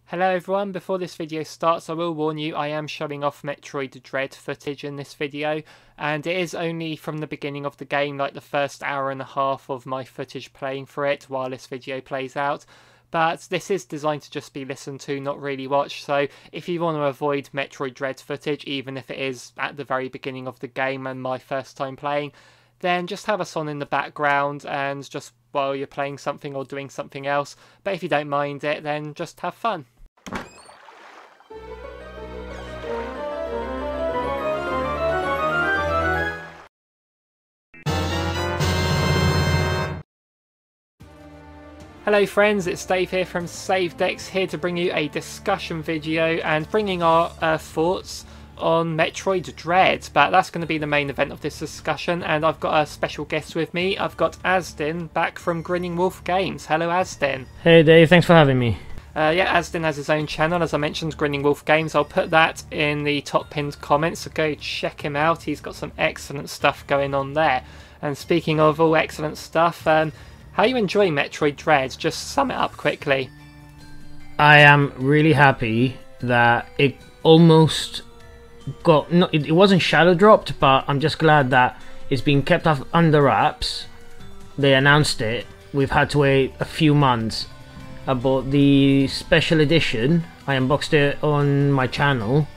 Hello everyone, before this video starts I will warn you I am showing off Metroid Dread footage in this video, and it is only from the beginning of the game, like the first hour and a half of my footage playing for it while this video plays out. But this is designed to just be listened to, not really watched, so if you want to avoid Metroid Dread footage, even if it is at the very beginning of the game and my first time playing, then just have us on in the background and just while you're playing something or doing something else. But if you don't mind it, then just have fun. Hello friends, it's Dave here from SaveDex, here to bring you a discussion video and bringing our thoughts on Metroid Dread. But that's going to be the main event of this discussion, and I've got a special guest with me. I've got Azdin back from Grinning Games. Hello Azdin. Hey Dave, thanks for having me. Yeah, Azdin has his own channel, as I mentioned, Grinning Games. I'll put that in the top pinned comments, so go check him out. He's got some excellent stuff going on there. And speaking of all excellent stuff, how are you enjoying Metroid Dread? Just sum it up quickly. I am really happy that it almost got... it wasn't shadow dropped, but I'm just glad that it's been kept under wraps. They announced it. We've had to wait a few months. I bought the special edition. I unboxed it on my channel.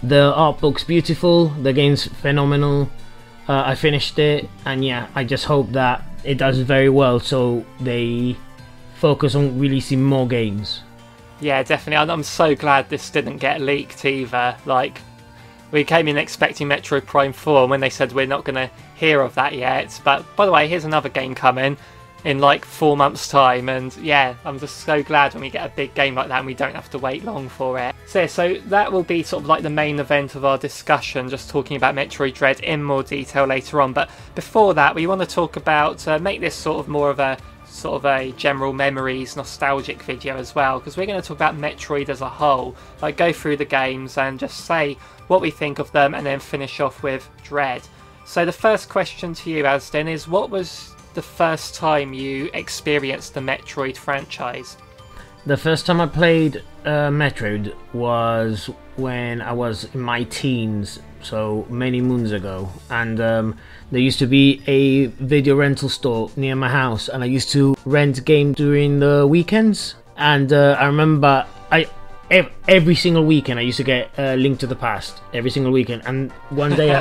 The art book's beautiful. The game's phenomenal. I finished it, and yeah, I just hope that it does very well so they focus on releasing more games. Yeah, definitely. I'm so glad this didn't get leaked either. Like, we came in expecting Metroid Prime 4, and when they said we're not going to hear of that yet. But by the way, here's another game coming in like 4 months time, and yeah, I'm just so glad when we get a big game like that and we don't have to wait long for it. So that will be sort of like the main event of our discussion, just talking about Metroid Dread in more detail later on. But before that, we want to talk about make this sort of more of a general memories nostalgic video as well, because we're going to talk about Metroid as a whole, like go through the games and just say what we think of them, and then finish off with Dread. So the first question to you, Azdin, is what was the first time you experienced the Metroid franchise? The first time I played Metroid was when I was in my teens, so many moons ago, and there used to be a video rental store near my house, and I used to rent games during the weekends. And I remember every single weekend I used to get Link to the Past every single weekend. And one day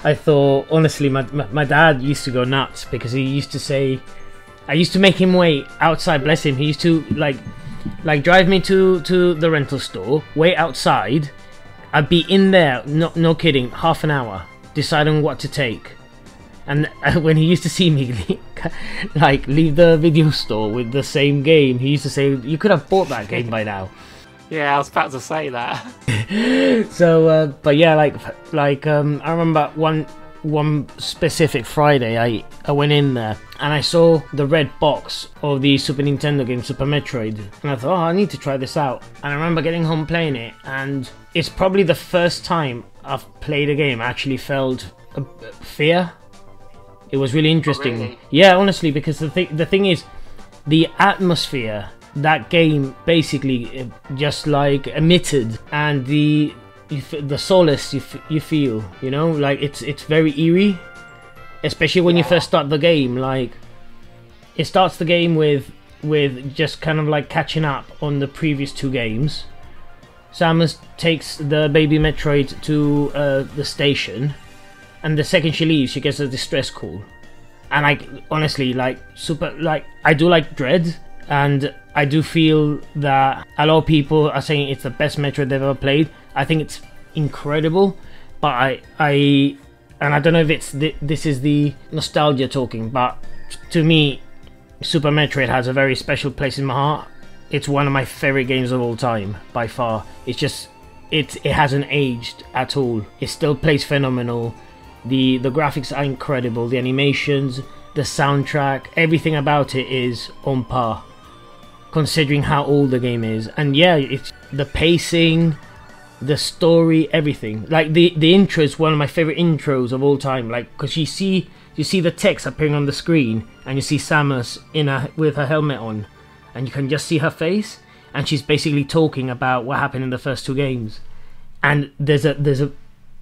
I thought, honestly, my dad used to go nuts, because he used to say, I used to make him wait outside, bless him. He used to like drive me to the rental store, wait outside. I'd be in there, no kidding, half an hour deciding what to take. And when he used to see me like leave the video store with the same game, he used to say, you could have bought that game by now. Yeah, I was about to say that. So, but yeah, I remember one specific Friday, I went in there and I saw the red box of the Super Nintendo game Super Metroid, and I thought, oh, I need to try this out. And I remember getting home playing it, and it's probably the first time I've played a game I actually felt fear. It was really interesting. Oh, really? Yeah, honestly, because the thing is, the atmosphere that game basically just like emitted, and the solace you feel, you know, like it's very eerie, especially when you first start the game. Like, it starts the game with just kind of like catching up on the previous two games. Samus takes the baby Metroid to the station, and the second she leaves, she gets a distress call. And I honestly, like, I do like Dread, and I do feel that a lot of people are saying it's the best Metroid they've ever played. I think it's incredible, but I don't know if this is the nostalgia talking, but to me, Super Metroid has a very special place in my heart. It's one of my favorite games of all time, by far. It's just, it hasn't aged at all. It still plays phenomenal. The graphics are incredible, the animations, the soundtrack, everything about it is on par, considering how old the game is. And yeah, it's the pacing, the story, everything. Like the intro is one of my favorite intros of all time. Like, because you see the text appearing on the screen, and you see Samus with her helmet on, and you can just see her face, and she's basically talking about what happened in the first two games. And there's a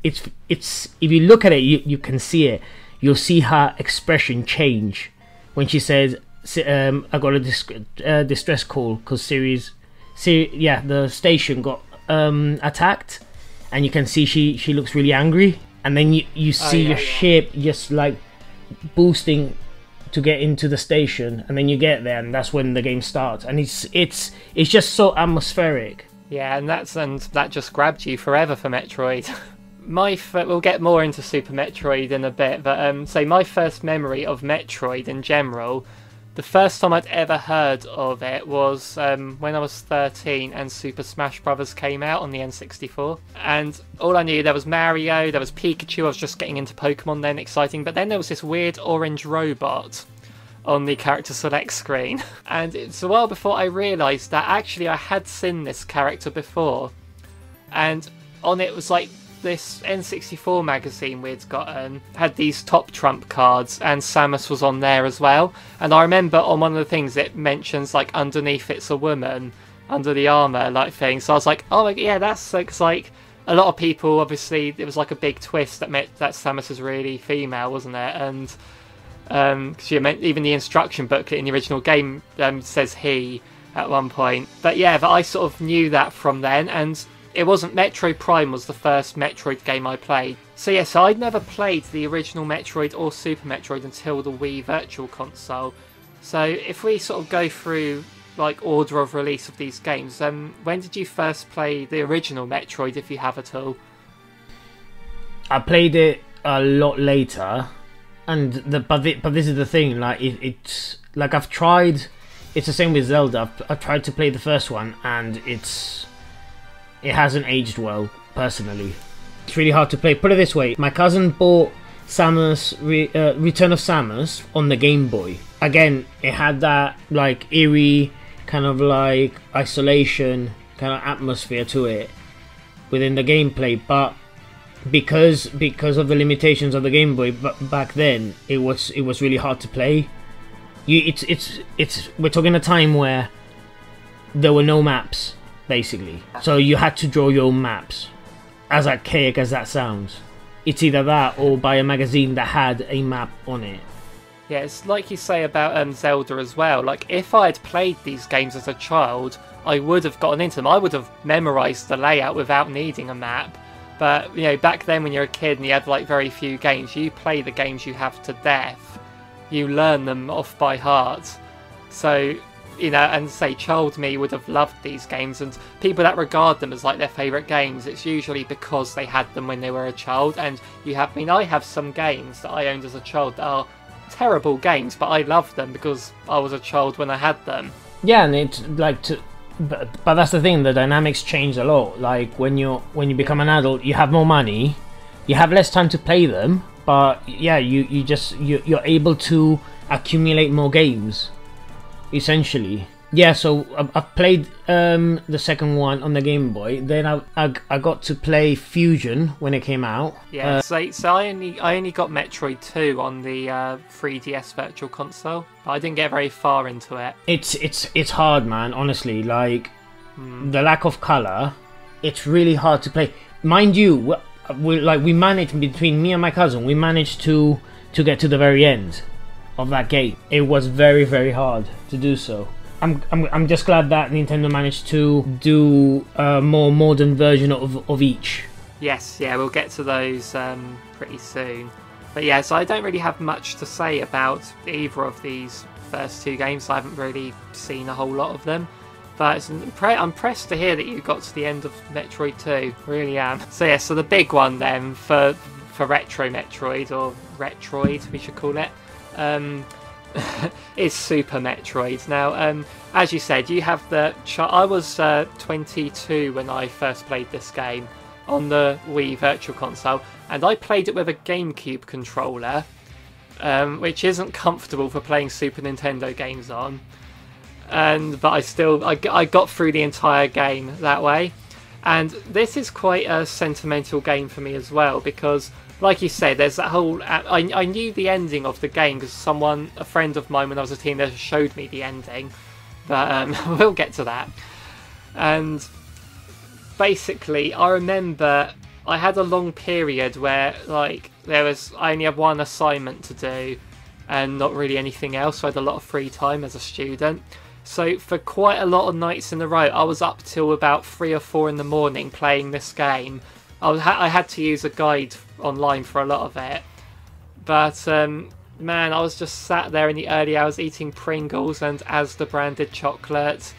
it's if you look at it, you can see it. You'll see her expression change when she says, "I got a distress call because the station got attacked," and you can see she looks really angry, and then you see your ship just like boosting to get into the station, and then you get there, and that's when the game starts, and it's just so atmospheric. Yeah, and that just grabbed you forever for Metroid. We'll get more into Super Metroid in a bit, but so my first memory of Metroid in general, the first time I'd ever heard of it was when I was 13 and Super Smash Bros. Came out on the N64. And all I knew, there was Mario, there was Pikachu, I was just getting into Pokemon then, exciting, but then there was this weird orange robot on the character select screen. And it's a while before I realised that actually I had seen this character before. And on it was like this N64 magazine we'd gotten had these top trump cards, and Samus was on there as well. And I remember on one of the things it mentions like underneath it's a woman under the armor like thing. So I was like, oh yeah, that's like a lot of people, obviously it was like a big twist that Samus is really female, wasn't it? And she meant even the instruction booklet in the original game says he at one point. But I sort of knew that from then, and it wasn't Metroid Prime was the first Metroid game I played. So I'd never played the original Metroid or Super Metroid until the Wii Virtual Console. So if we sort of go through like order of release of these games, when did you first play the original Metroid, if you have at all? I played it a lot later, but this is the thing, like it's like I've tried. It's the same with Zelda. I've tried to play the first one, and it hasn't aged well, personally. It's really hard to play. Put it this way, my cousin bought Samus, Return of Samus on the Game Boy. Again, it had that like eerie kind of like isolation kind of atmosphere to it within the gameplay, but because of the limitations of the Game Boy back then, it was really hard to play. We're talking a time where there were no maps, basically, so you had to draw your own maps. As archaic as that sounds, it's either that or buy a magazine that had a map on it. Yeah, it's like you say about Zelda as well. Like, if I had played these games as a child, I would have gotten into them. I would have memorised the layout without needing a map. But, back then when you're a kid and you had like very few games, you play the games you have to death. You learn them off by heart. So, and say child me would have loved these games, and people that regard them as like their favourite games, it's usually because they had them when they were a child. And I have some games that I owned as a child that are terrible games, but I love them because I was a child when I had them. Yeah, and it's like but that's the thing, the dynamics change a lot. Like when you become an adult, you have more money, you have less time to play them, but yeah, you're able to accumulate more games, essentially. Yeah, so I've played the second one on the Game Boy. Then I got to play Fusion when it came out. Yeah, so I only got Metroid 2 on the 3DS Virtual Console, but I didn't get very far into it. It's hard, man. Honestly, like the lack of color, it's really hard to play. Mind you, we managed, between me and my cousin, we managed to get to the very end of that game. It was very, very hard to do so. I'm just glad that Nintendo managed to do a more modern version of each. Yes, yeah, we'll get to those pretty soon. But yeah, so I don't really have much to say about either of these first two games. I haven't really seen a whole lot of them. But I'm impressed to hear that you got to the end of Metroid 2. Really am. So yeah, so the big one then for Retro Metroid, or Retroid we should call it, is Super Metroid. Now, as you said, you have I was 22 when I first played this game on the Wii Virtual Console, and I played it with a GameCube controller, which isn't comfortable for playing Super Nintendo games on. But I got through the entire game that way. And this is quite a sentimental game for me as well, because like you said, there's that whole... I knew the ending of the game because a friend of mine when I was a teenager showed me the ending. But we'll get to that. And basically, I remember I had a long period where like I only had one assignment to do and not really anything else, so I had a lot of free time as a student. So for quite a lot of nights in a row, I was up till about 3 or 4 in the morning playing this game. I had to use a guide online for a lot of it. But man, I was just sat there in the early hours eating Pringles and Asda branded chocolate.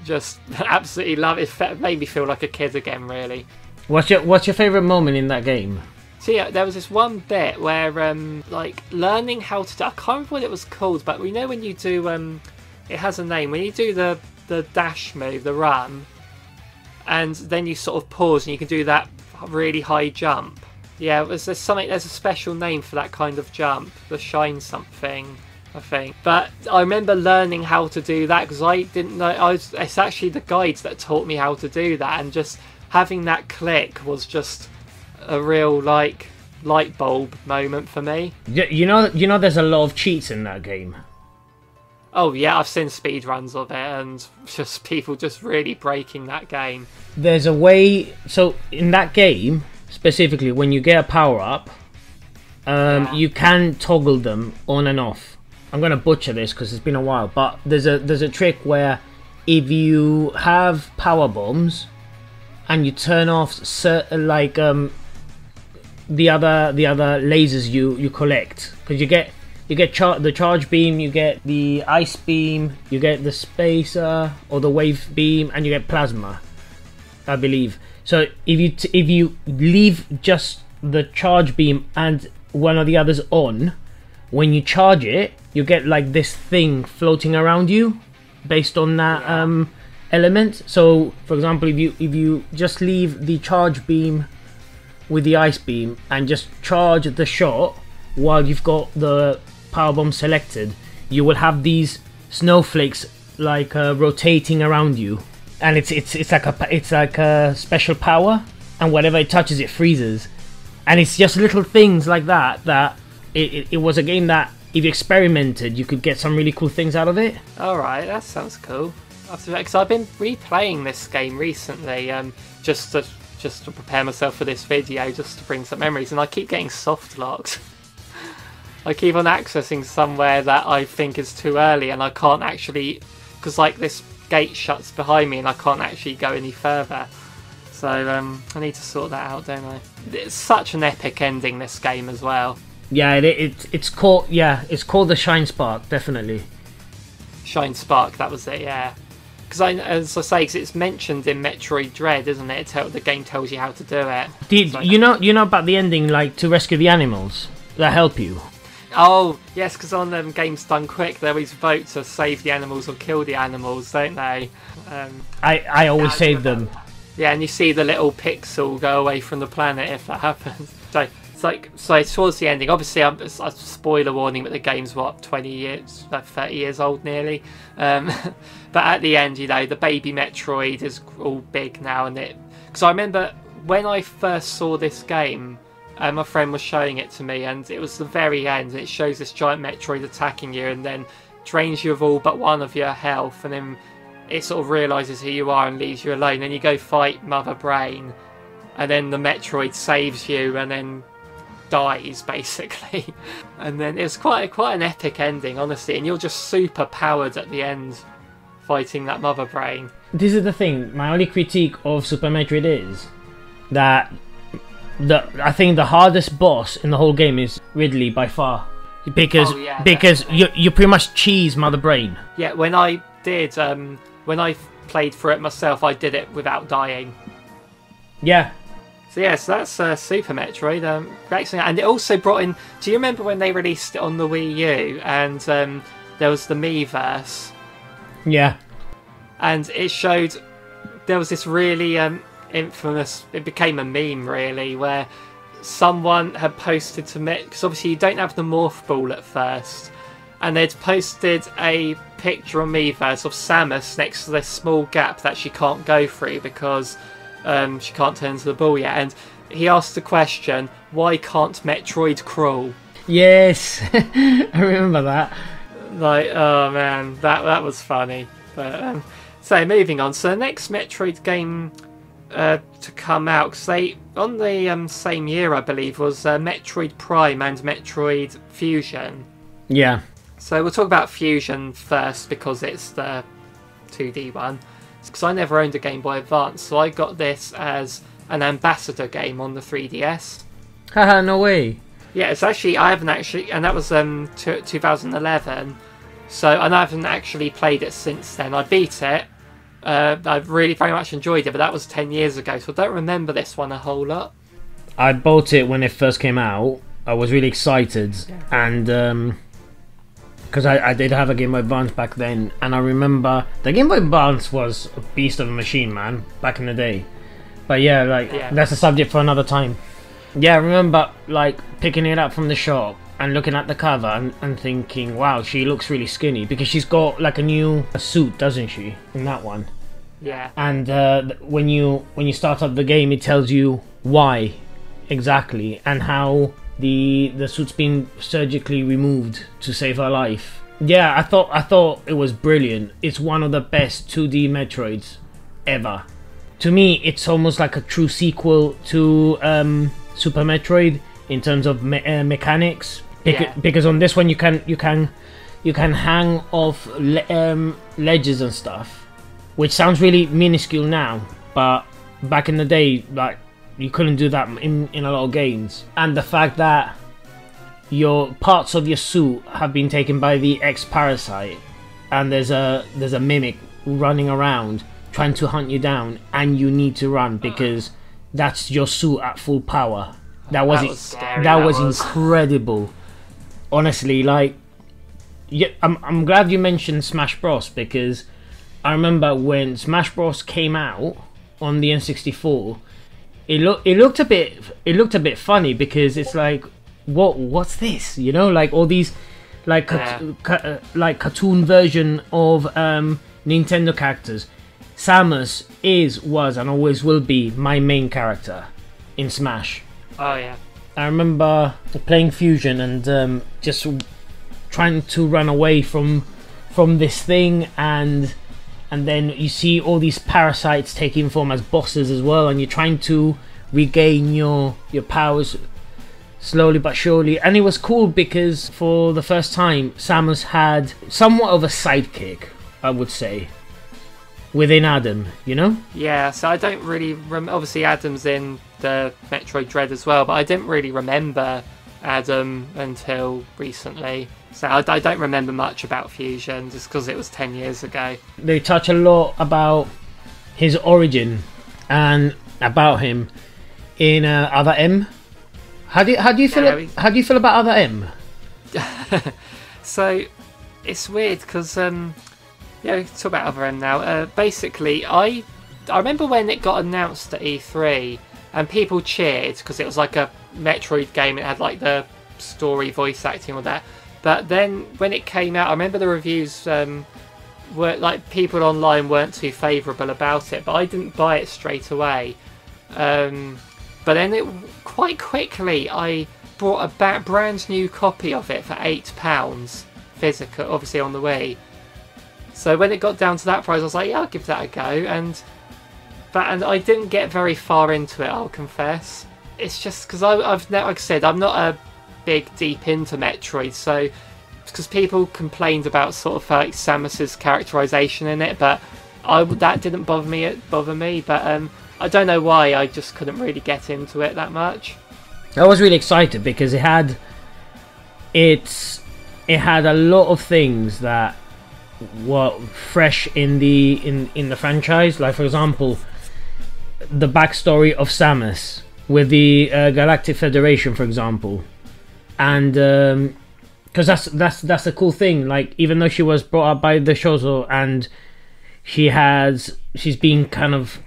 Just absolutely love it. It made me feel like a kid again, really. What's your favourite moment in that game? So yeah, there was this one bit where like learning how to do, I can't remember what it was called, but we know when you do it has a name, when you do the dash move, the run, and then you sort of pause and you can do that really high jump. Yeah, there's a special name for that kind of jump, the shine something, I think. But I remember learning how to do that because I didn't know. It's actually the guides that taught me how to do that, and just having that click was just a real like light bulb moment for me. You know, there's a lot of cheats in that game. Oh yeah, I've seen speed runs of it, and just people just really breaking that game. There's a way. So in that game specifically, when you get a power up, you can toggle them on and off. I'm gonna butcher this because it's been a while, but there's a trick where if you have power bombs and you turn off the other lasers you collect, because you get the charge beam, you get the ice beam, you get the spacer or the wave beam, and you get plasma, I believe. So if you leave just the charge beam and one of the others on, when you charge it, you get like this thing floating around you based on that element. So for example, if you just leave the charge beam with the ice beam and just charge the shot while you've got the power bomb selected, you will have these snowflakes like rotating around you, and it's like a special power, and whatever it touches it freezes. And it's just little things like that it was a game that if you experimented you could get some really cool things out of it. Alright, that sounds cool. Because I've been replaying this game recently, just to prepare myself for this video, just to bring some memories, and I keep getting soft locked. I keep on accessing somewhere that I think is too early, and I can't actually, because like this gate shuts behind me and I can't actually go any further. So I need to sort that out, don't I? It's such an epic ending, this game as well. Yeah, it's called the Shine Spark, definitely. Shine Spark, that was it, yeah. Because as I say, 'cause it's mentioned in Metroid Dread, isn't it? The game tells you how to do it. You know about the ending, like to rescue the animals that help you? Oh, yes, because on Games Done Quick, they always vote to save the animals or kill the animals, don't they? I always save them. Yeah, and you see the little pixel go away from the planet if that happens. So it's like, towards the ending, obviously I'm a spoiler warning, but the game's what, 20 years, like 30 years old nearly. But at the end, you know, the baby Metroid is all big now, and because I remember when I first saw this game, my friend was showing it to me, and it was the very end, and it shows this giant Metroid attacking you and then drains you of all but one of your health, and then it sort of realises who you are and leaves you alone. Then you go fight Mother Brain, and then the Metroid saves you and then dies, basically. And then it's quite an epic ending, honestly, and you're just super powered at the end fighting that Mother Brain. This is the thing, my only critique of Super Metroid is that I think the hardest boss in the whole game is Ridley by far, because you pretty much cheese Mother Brain. Yeah, when I played through it myself, I did it without dying. Yeah. So yes, that's Super Metroid. Excellent. And it also brought in. Do you remember when they released it on the Wii U and there was the Miiverse? Yeah. And it showed there was this really infamous. It became a meme really, where someone had posted to me, because obviously you don't have the morph ball at first, and they'd posted a picture on Miiverse of Samus next to this small gap that she can't go through because she can't turn into the ball yet, and he asked the question, why can't Metroid crawl? Yes. I remember that. Like, oh man, that was funny. But So moving on, so the next Metroid game to come out, because they on the same year I believe was Metroid Prime and Metroid Fusion. Yeah. So we'll talk about Fusion first because it's the 2D one. Because I never owned a Game Boy Advance, so I got this as an ambassador game on the 3DS. Haha, no way. Yeah, it's actually, I haven't actually, and that was 2011, so and I haven't actually played it since then. I beat it, I've really very much enjoyed it, but that was 10 years ago, so I don't remember this one a whole lot. I bought it when it first came out. I was really excited, and because I did have a Game Boy Advance back then, and I remember the Game Boy Advance was a beast of a machine, man, back in the day. But yeah, that's a subject for another time. Yeah, I remember like picking it up from the shop and looking at the cover and thinking, wow, she looks really skinny, because she's got like a new suit, doesn't she, in that one? Yeah. And when you start up the game, it tells you why exactly, and how the suit's been surgically removed to save her life. Yeah, I thought it was brilliant. It's one of the best 2D Metroids ever. To me, it's almost like a true sequel to Super Metroid in terms of mechanics. Because on this one you can hang off ledges and stuff, which sounds really minuscule now, but back in the day, like, you couldn't do that in a lot of games. And the fact that your parts of your suit have been taken by the ex-parasite, and there's a mimic running around trying to hunt you down, and you need to run because that's your suit at full power. That was incredible. Honestly, like, yeah, I'm glad you mentioned Smash Bros, because I remember when Smash Bros came out on the N64, it looked a bit funny, because it's like, what's this? You know, like all these like cartoon version of Nintendo characters. Samus was and always will be my main character in Smash. Oh yeah. I remember playing Fusion and just trying to run away from this thing, and then you see all these parasites taking form as bosses as well, and you're trying to regain your powers slowly but surely. And it was cool because for the first time Samus had somewhat of a sidekick, I would say, within Adam, you know? Yeah, so I don't really obviously Adam's in the Metroid Dread as well, but I didn't really remember Adam until recently. So I don't remember much about Fusion, just because it was 10 years ago. They touch a lot about his origin and about him in Other M. How do you feel about Other M? So it's weird because yeah, we can talk about Other M now. Basically, I remember when it got announced at E3 and people cheered because it was like a Metroid game. It had like the story, voice acting, all that. But then when it came out, I remember the reviews were like, people online weren't too favourable about it, but I didn't buy it straight away. But then quite quickly I bought a brand new copy of it for £8 physical, obviously on the Wii. So when it got down to that price, I was like, yeah, I'll give that a go. And I didn't get very far into it, I'll confess. It's just because like I said, I'm not a big deep into Metroid, so because people complained about sort of like Samus's characterization in it, but that didn't bother me. But I don't know why, I just couldn't really get into it that much. I was really excited because it had a lot of things that were fresh in the franchise. Like, for example, the backstory of Samus with the Galactic Federation, for example, and because that's a cool thing. Like, even though she was brought up by the Shozo and she's been kind of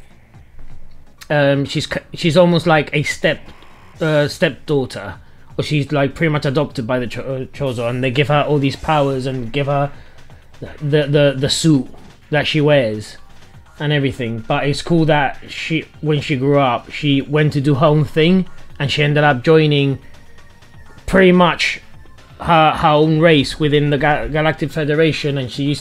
she's almost like a stepdaughter, or she's like pretty much adopted by the Chozo, and they give her all these powers and give her the suit that she wears and everything. But it's cool that when she grew up, she went to do her own thing, and she ended up joining pretty much her own race within the Galactic Federation, and she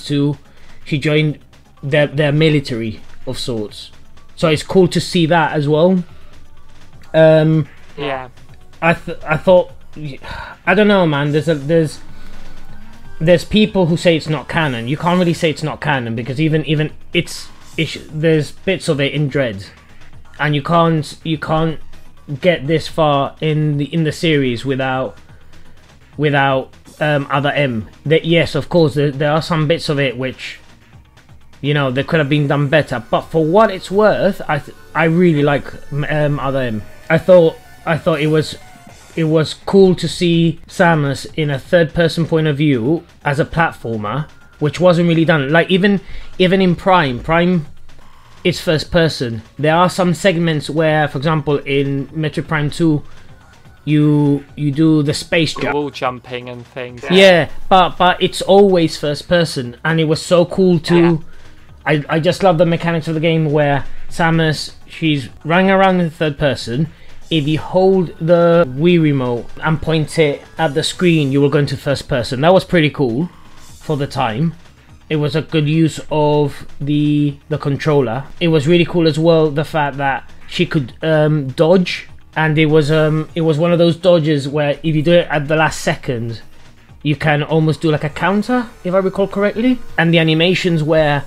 joined they're military of sorts. So it's cool to see that as well. Yeah. I thought, I don't know, man. There's people who say it's not canon. You can't really say it's not canon because even there's bits of it in Dread, and you can't get this far in the series without Other M. Yes, of course, there are some bits of it which, you know, they could have been done better. But for what it's worth, I really like Other M. I thought it was cool to see Samus in a third-person point of view as a platformer, which wasn't really done. Like even in Prime is first person. There are some segments where, for example, in Metroid Prime 2, you do the space jump, wall jumping and things. Yeah, but it's always first person, and it was so cool too. Yeah. I just love the mechanics of the game where Samus, she's running around in third person. If you hold the Wii remote and point it at the screen, you will go into first person. That was pretty cool for the time. It was a good use of the controller. It was really cool as well, the fact that she could dodge, and it was one of those dodges where if you do it at the last second, you can almost do like a counter, if I recall correctly. And the animations where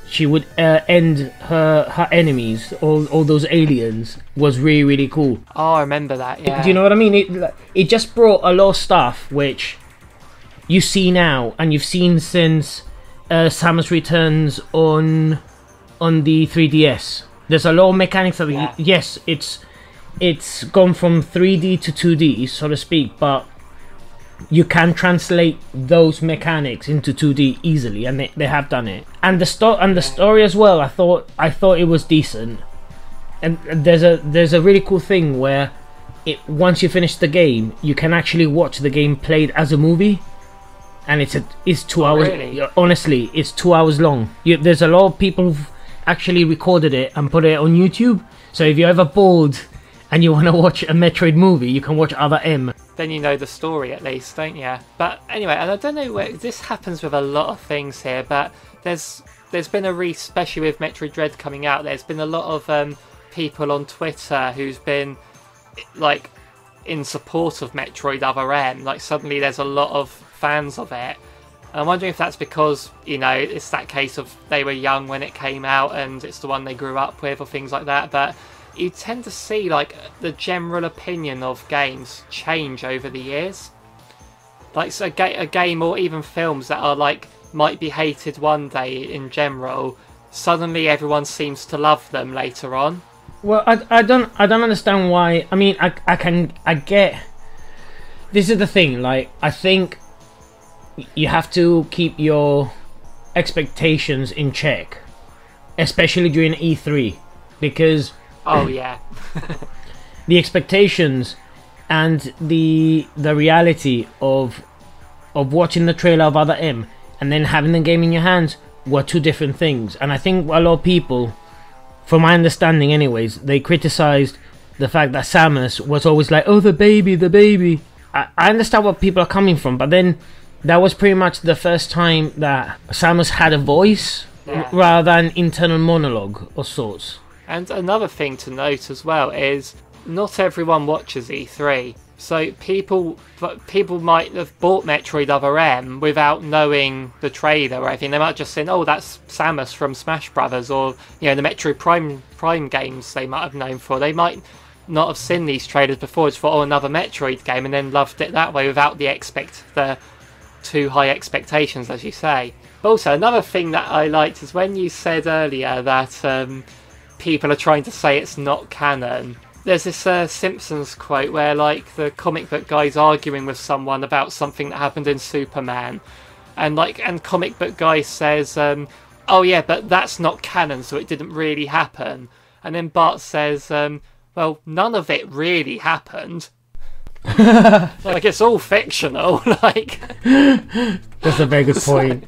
she would end her enemies, all those aliens, was really, really cool. Oh, I remember that, yeah. Do you know what I mean? It just brought a lot of stuff which you see now, and you've seen since Samus Returns on the 3DS. There's a lot of mechanics of it. Yes, it's gone from 3D to 2D, so to speak, but you can translate those mechanics into 2D easily, and they have done it. And the story as well, I thought it was decent. And there's a really cool thing where once you finish the game, you can actually watch the game played as a movie, and it's 2 hours. Really? Honestly, it's 2 hours long. There's a lot of people who've actually recorded it and put it on YouTube. So if you're ever bored and you want to watch a Metroid movie, you can watch Other M. Then you know the story at least, don't you? But anyway, and I don't know where this happens with a lot of things here, but there's been especially with Metroid Dread coming out, there's been a lot of people on Twitter who's been like in support of Metroid Other M. Like suddenly there's a lot of fans of it. And I'm wondering if that's because, you know, it's that case of they were young when it came out and it's the one they grew up with or things like that. But you tend to see like the general opinion of games change over the years. Like so a game or even films that are like might be hated one day in general, suddenly everyone seems to love them later on. Well, I don't understand why. I mean, I get. This is the thing. Like, I think you have to keep your expectations in check, especially during E3, because oh yeah, the expectations and the reality of watching the trailer of Other M and then having the game in your hands were two different things. And I think a lot of people, from my understanding anyways, they criticized the fact that Samus was always like, oh, the baby. I understand where people are coming from, but then that was pretty much the first time that Samus had a voice rather than internal monologue of sorts. And another thing to note as well is not everyone watches E3. So people might have bought Metroid Other M without knowing the trailer or anything. They might just say, oh, that's Samus from Smash Brothers, or you know, the Metroid Prime games they might have known for. They might not have seen these trailers before, just thought, oh, another Metroid game, and then loved it that way without the too high expectations, as you say. But also, another thing that I liked is when you said earlier that people are trying to say it's not canon. There's this Simpsons quote where, like, the comic book guy's arguing with someone about something that happened in Superman, and comic book guy says, "Oh yeah, but that's not canon, so it didn't really happen." And then Bart says, "Well, none of it really happened." Like, it's all fictional. Like, that's a very good point.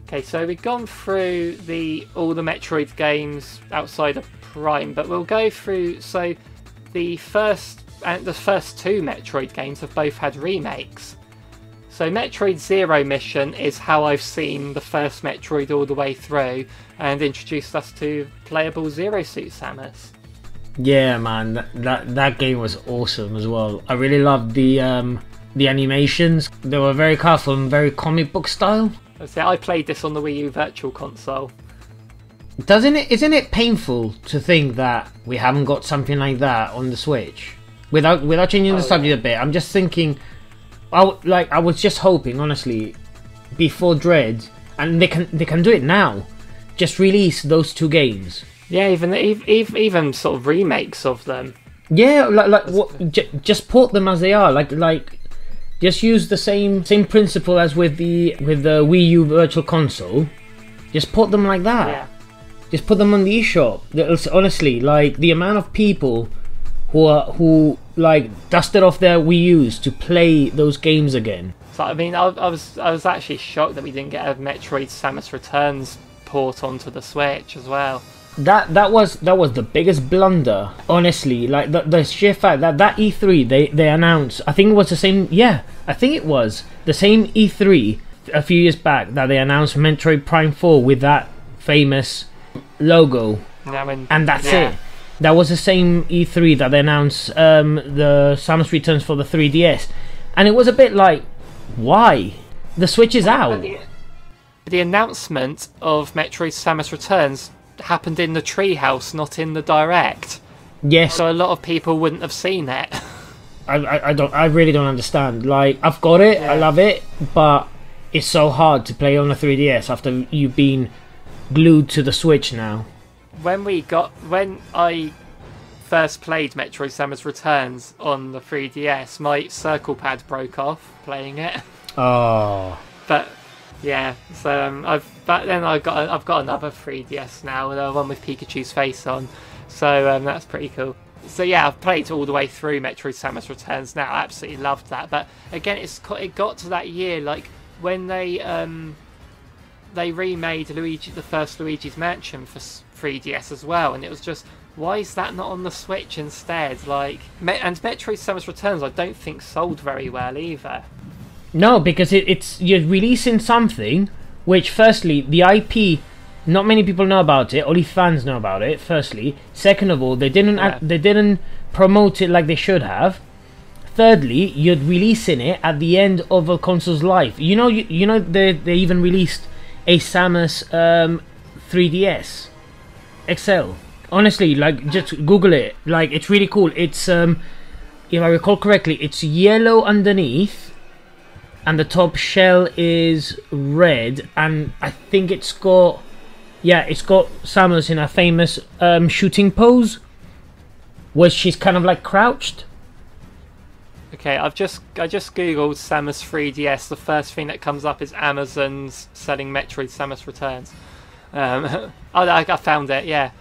Okay, so we've gone through all the Metroid games outside of Prime, but we'll go through. So the first two Metroid games have both had remakes. So Metroid Zero Mission is how I've seen the first Metroid all the way through, and introduced us to playable Zero Suit Samus. Yeah, man, that game was awesome as well. I really loved the animations. They were very colourful and very comic book style. I played this on the Wii U Virtual Console. Isn't it painful to think that we haven't got something like that on the Switch? Without changing the subject a bit, I'm just thinking, I was just hoping, honestly, before Dread, and they can do it now. Just release those two games. Yeah, even sort of remakes of them. Yeah, just port them as they are. Just use the same principle as with the Wii U Virtual Console. Just put them like that. Yeah. Just put them on the eShop. Honestly, like the amount of people who dusted off their Wii U's to play those games again. So I mean, I was actually shocked that we didn't get a Metroid Samus Returns port onto the Switch as well. That was the biggest blunder, honestly. Like the sheer fact that E3 they announced, I think it was the same. Yeah, I think it was the same E3 a few years back that they announced Metroid Prime 4 with that famous logo, and that's it. That was the same E3 that they announced the Samus Returns for the 3DS, and it was a bit like, why? The Switch is out. The announcement of Metroid Samus Returns happened in the treehouse, not in the direct. Yes. So a lot of people wouldn't have seen it. I really don't understand. Like, I've got it, I love it, but it's so hard to play on a 3DS after you've been glued to the Switch now. When I first played Metroid Samus Returns on the 3DS, my circle pad broke off playing it. Oh. But yeah, so I've got another 3DS now, the one with Pikachu's face on. So that's pretty cool. So yeah, I've played all the way through Metroid Samus Returns now. I absolutely loved that. But again, it got to that year, like when they remade the first Luigi's Mansion for 3DS as well, and it was just, why is that not on the Switch instead? And Metroid Samus Returns, I don't think sold very well either. No, because you're releasing something which, firstly, the IP, not many people know about it. Only fans know about it. Firstly, second of all, they didn't promote it like they should have. Thirdly, you're releasing it at the end of a console's life. You know, they even released a Samus 3DS XL. Honestly, like, just Google it. Like, it's really cool. It's if I recall correctly, it's yellow underneath, and the top shell is red, and I think it's got Samus in a famous shooting pose where she's kind of like crouched. Okay, I just googled Samus 3DS. The first thing that comes up is Amazon's selling Metroid Samus Returns. I found it. Yeah,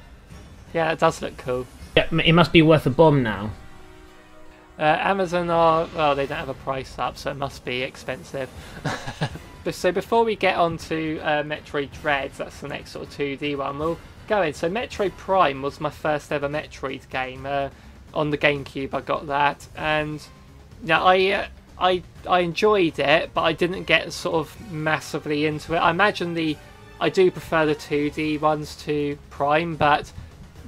it does look cool. Yeah, it must be worth a bomb now. Amazon they don't have a price up, so it must be expensive. So before we get on to Metroid Dread, that's the next sort of 2D one, we'll go in. So Metroid Prime was my first ever Metroid game. On the GameCube I got that, and yeah, I enjoyed it, but I didn't get sort of massively into it. I imagine I do prefer the 2D ones to Prime, but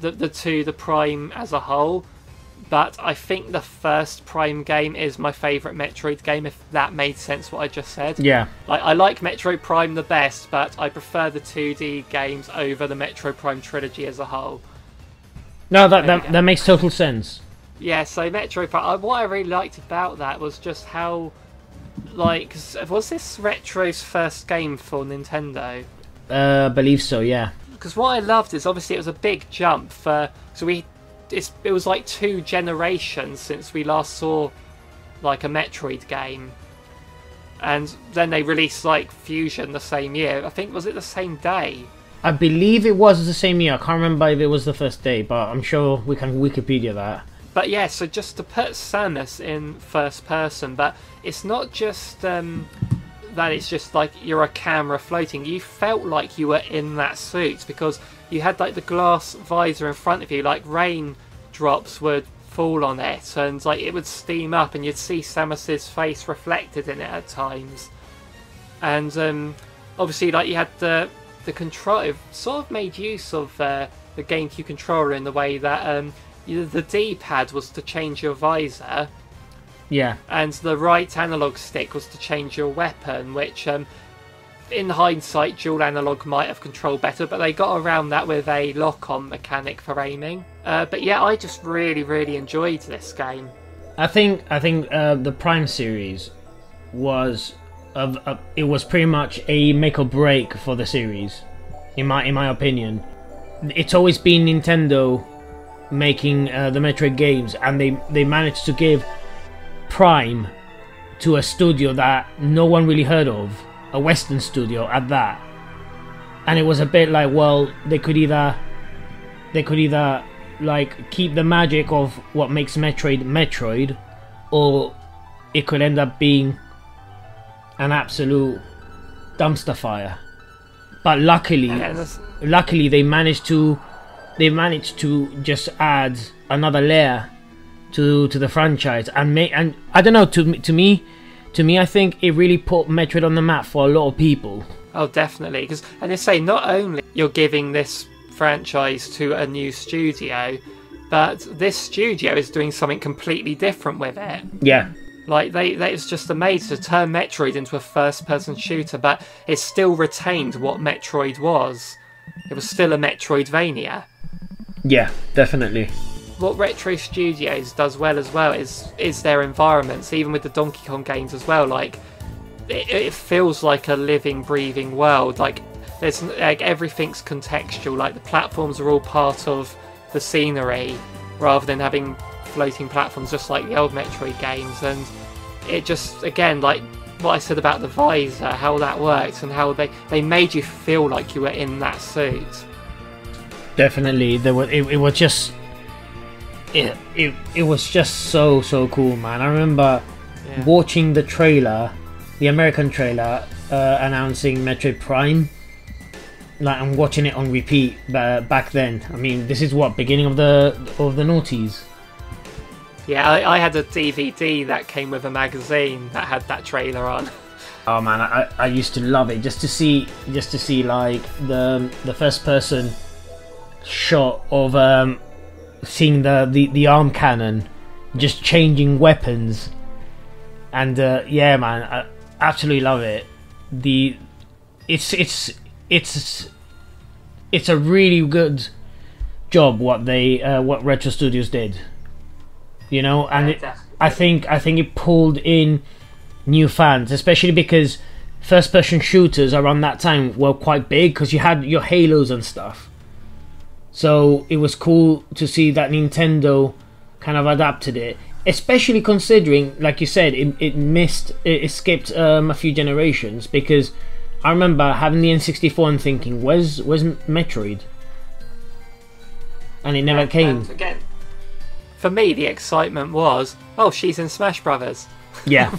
the Prime as a whole. But I think the first Prime game is my favourite Metroid game, if that made sense what I just said. Yeah. I like Metroid Prime the best, but I prefer the 2D games over the Metroid Prime trilogy as a whole. No, that makes total sense. Yeah, so Metroid Prime, what I really liked about that was just how, was this Retro's first game for Nintendo? I believe so, yeah. Because what I loved is, obviously, it was a big jump it was like 2 generations since we last saw like a Metroid game, and then they released like Fusion the same year. I think, was it the same day? I believe it was the same year. I can't remember if it was the first day, but I'm sure we can Wikipedia that. But yeah, so just to put Samus in first person, but it's not just that it's just like you're a camera floating. You felt like you were in that suit because you had like the glass visor in front of you, like raindrops would fall on it, and like it would steam up, and you'd see Samus's face reflected in it at times. And obviously, like, you had the control. It sort of made use of the GameCube controller in the way that the D-pad was to change your visor. Yeah. And the right analog stick was to change your weapon, which in hindsight dual analog might have controlled better, but they got around that with a lock-on mechanic for aiming. But yeah, I just really enjoyed this game. I think the Prime series was it was pretty much a make or break for the series, in my opinion. It's always been Nintendo making the Metroid games, and they managed to give Prime to a studio that no one really heard of, a Western studio at that. And it was a bit like, well, they could either like keep the magic of what makes Metroid, or it could end up being an absolute dumpster fire. But luckily they managed to just add another layer to the franchise, and I don't know, to me I think it really put Metroid on the map for a lot of people. Oh, definitely, because, and they say not only you're giving this franchise to a new studio, but this studio is doing something completely different with it. Yeah. Like, it's just amazing to turn Metroid into a first-person shooter, but it still retained what Metroid was. It was still a Metroidvania. Yeah, definitely. What Retro Studios does well as well is their environments, even with the Donkey Kong games as well. Like, it feels like a living, breathing world. Like, there's like everything's contextual. Like, the platforms are all part of the scenery, rather than having floating platforms just like the old Metroid games. And it just, again, like what I said about the visor, how that worked, and how they made you feel like you were in that suit. Definitely, it was just. It was just so cool, man. I remember watching the trailer, the American trailer, announcing Metroid Prime. Like, I'm watching it on repeat back then. I mean, this is what, beginning of the noughties. Yeah, I had a DVD that came with a magazine that had that trailer on. Oh man, I used to love it, just to see like the first person shot of seeing the arm cannon just changing weapons, and yeah, man, I absolutely love it. It's a really good job what Retro Studios did, you know, and I think it pulled in new fans, especially because first person shooters around that time were quite big, because you had your Halos and stuff. So it was cool to see that Nintendo kind of adapted it, especially considering, like you said, it skipped a few generations, because I remember having the N64 and thinking, where's Metroid? And it never came. And again, for me, the excitement was, oh, she's in Smash Brothers. Yeah.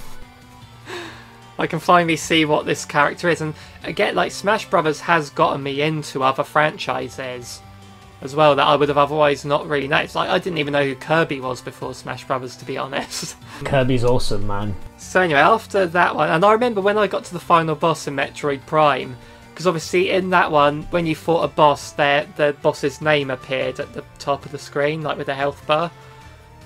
I can finally see what this character is. And again, like, Smash Brothers has gotten me into other franchises as well that I would have otherwise not really noticed. Like, I didn't even know who Kirby was before Smash Brothers, to be honest. Kirby's awesome, man. So anyway, after that one, and I remember when I got to the final boss in Metroid Prime, because obviously in that one, when you fought a boss, the boss's name appeared at the top of the screen, like with a health bar.